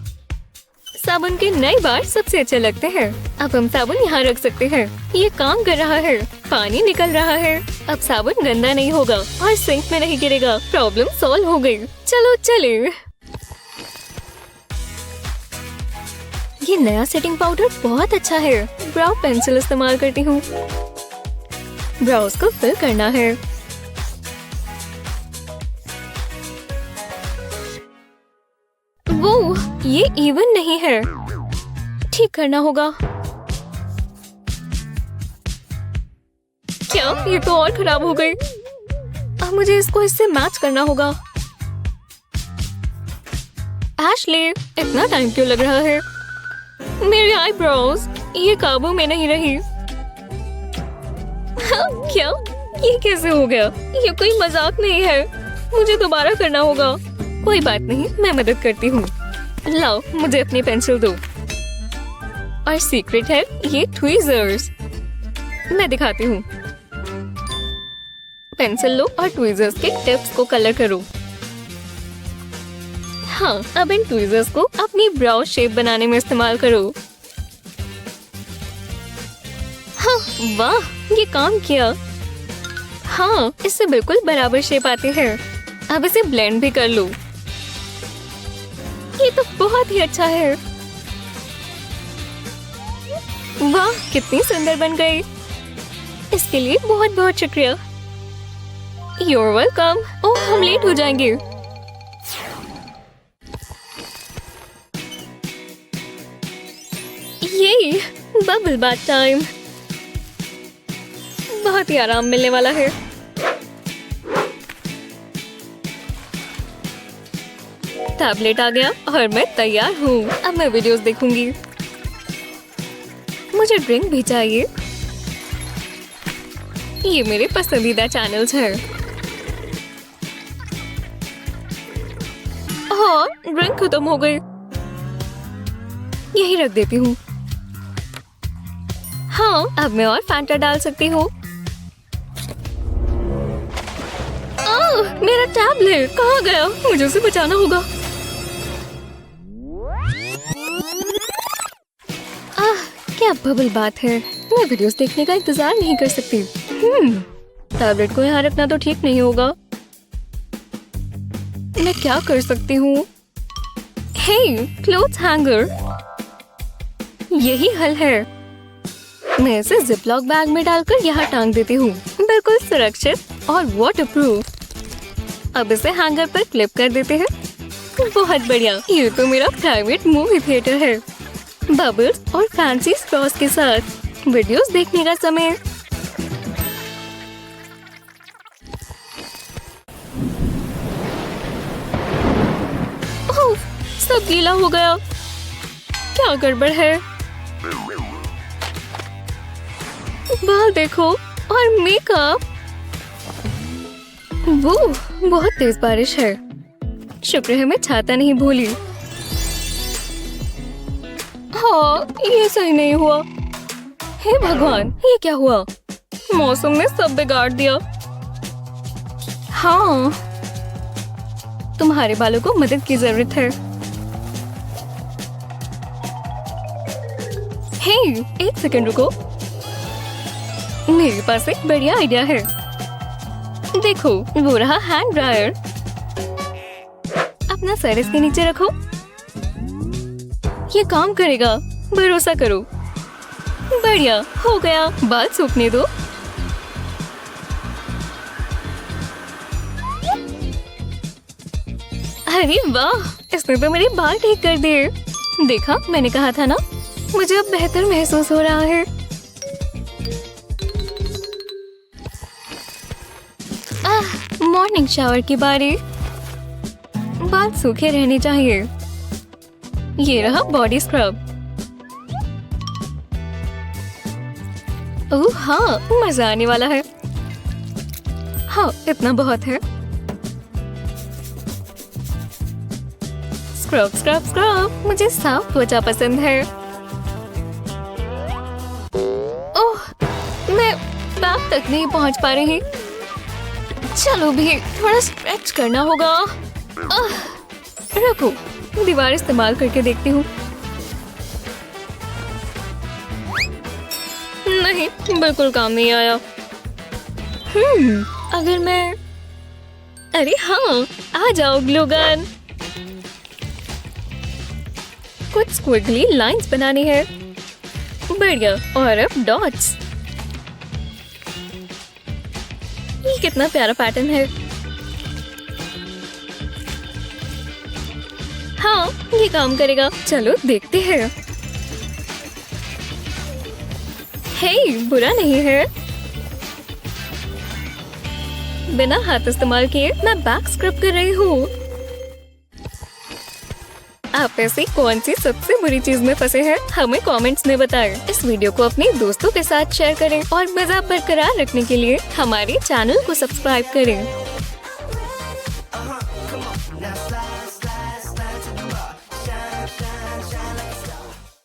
साबुन के नए बार सबसे अच्छे लगते हैं। अब हम साबुन यहाँ रख सकते हैं। ये काम कर रहा है। पानी निकल रहा है। अब साबुन गंदा नहीं होगा और सिंक में नहीं गिरेगा। प्रॉब्लम सॉल्व हो गई। चलो चले। ये नया सेटिंग पाउडर बहुत अच्छा है। ब्राउ पेंसिल इस्तेमाल करती हूँ। ब्राउज को फिल करना है। वो ये इवन नहीं है। ठीक करना होगा। क्या ये तो और खराब हो गई। अब मुझे इसको इससे मैच करना होगा। एशले, इतना टाइम क्यों लग रहा है? मेरे आईब्रोज, ये काबू में नहीं रही। क्या ये कैसे हो गया? ये कोई मजाक नहीं है। मुझे दोबारा करना होगा। कोई बात नहीं, मैं मदद करती हूँ। लाओ, मुझे अपनी पेंसिल दो। और सीक्रेट है ये ट्वीजर्स। मैं दिखाती हूँ। पेंसिल लो और ट्वीजर्स के टिप्स को कलर करो। हाँ, अब इन ट्वीजर्स को अपनी ब्राउ शेप बनाने में इस्तेमाल करो। हाँ, वाह, ये काम किया। हाँ, इससे बिल्कुल बराबर शेप आती है। अब इसे ब्लेंड भी कर लो। ये तो बहुत ही अच्छा है। वाह, कितनी सुंदर बन गई। इसके लिए बहुत बहुत शुक्रिया। You're welcome। ओह, हम लेट हो जाएंगे। ये बबल बाथ टाइम। बहुत ही आराम मिलने वाला है। टैबलेट आ गया और मैं तैयार हूँ। अब मैं वीडियोस देखूंगी। मुझे ड्रिंक भी चाहिए। ये मेरे पसंदीदा चैनल्स हैं। हाँ, ड्रिंक खत्म हो गई। यही रख देती हूँ। हाँ, अब मैं और फैंटा डाल सकती हूँ। मेरा टैबलेट कहाँ गया? मुझे उसे बचाना होगा। क्या बबल बात है। मैं वीडियोस देखने का इंतजार नहीं कर सकती। टैबलेट को यहाँ रखना तो ठीक नहीं होगा। मैं क्या कर सकती हूँ? हे, क्लोथ हैंगर, यही हल है। मैं इसे जिपलॉक बैग में डालकर यहाँ टांग देती हूँ। बिल्कुल सुरक्षित और वाटरप्रूफ। अब इसे हैंगर पर क्लिप कर देते हैं। बहुत बढ़िया, ये तो मेरा प्राइवेट मूवी थिएटर है। बबल्स और फैंसी स्ट्रॉस के साथ वीडियोस देखने का समय। ओह, सब गीला हो गया। क्या गड़बड़ है? बाल देखो और मेकअप। वो बहुत तेज बारिश है। शुक्र है मैं छाता नहीं भूली। हाँ, ये सही नहीं हुआ। हे भगवान, ये क्या हुआ? मौसम ने सब बिगाड़ दिया। हाँ, तुम्हारे बालों को मदद की जरूरत है। हे, एक सेकंड रुको। मेरे पास एक बढ़िया आइडिया है। देखो, वो रहा हैंड ड्रायर। अपना सर इसके नीचे रखो। ये काम करेगा, भरोसा करो। बढ़िया, हो गया। बाल सूखने दो। अरे वाह, इसने तो मेरे बाल ठीक कर दिए। देखा, मैंने कहा था ना। मुझे अब बेहतर महसूस हो रहा है। मॉर्निंग शावर की बारी। बाल सूखे रहने चाहिए। ये रहा बॉडी स्क्रब। ओह हाँ, मजा आने वाला है। हाँ, इतना बहुत है। Scrub scrub scrub. मुझे साफ त्वचा पसंद है। ओह, मैं बैक तक नहीं पहुंच पा रही। चलो भी, थोड़ा स्ट्रेच करना होगा। रखो, दीवार इस्तेमाल करके देखती हूँ। नहीं, बिल्कुल काम नहीं आया। अगर मैं, अरे हाँ, आ जाओ ग्लू गन। कुछ स्क्विगली लाइंस बनानी है। बढ़िया, और अब डॉट्स। ये कितना प्यारा पैटर्न है। हाँ, ये काम करेगा। चलो देखते हैं। हे, बुरा नहीं है। बिना हाथ इस्तेमाल किए मैं बैक स्क्रब कर रही हूँ। आप ऐसी कौन सी सबसे बुरी चीज में फंसे हैं? हमें कमेंट्स में बताएं। इस वीडियो को अपने दोस्तों के साथ शेयर करें और मजा बरकरार रखने के लिए हमारे चैनल को सब्सक्राइब करें।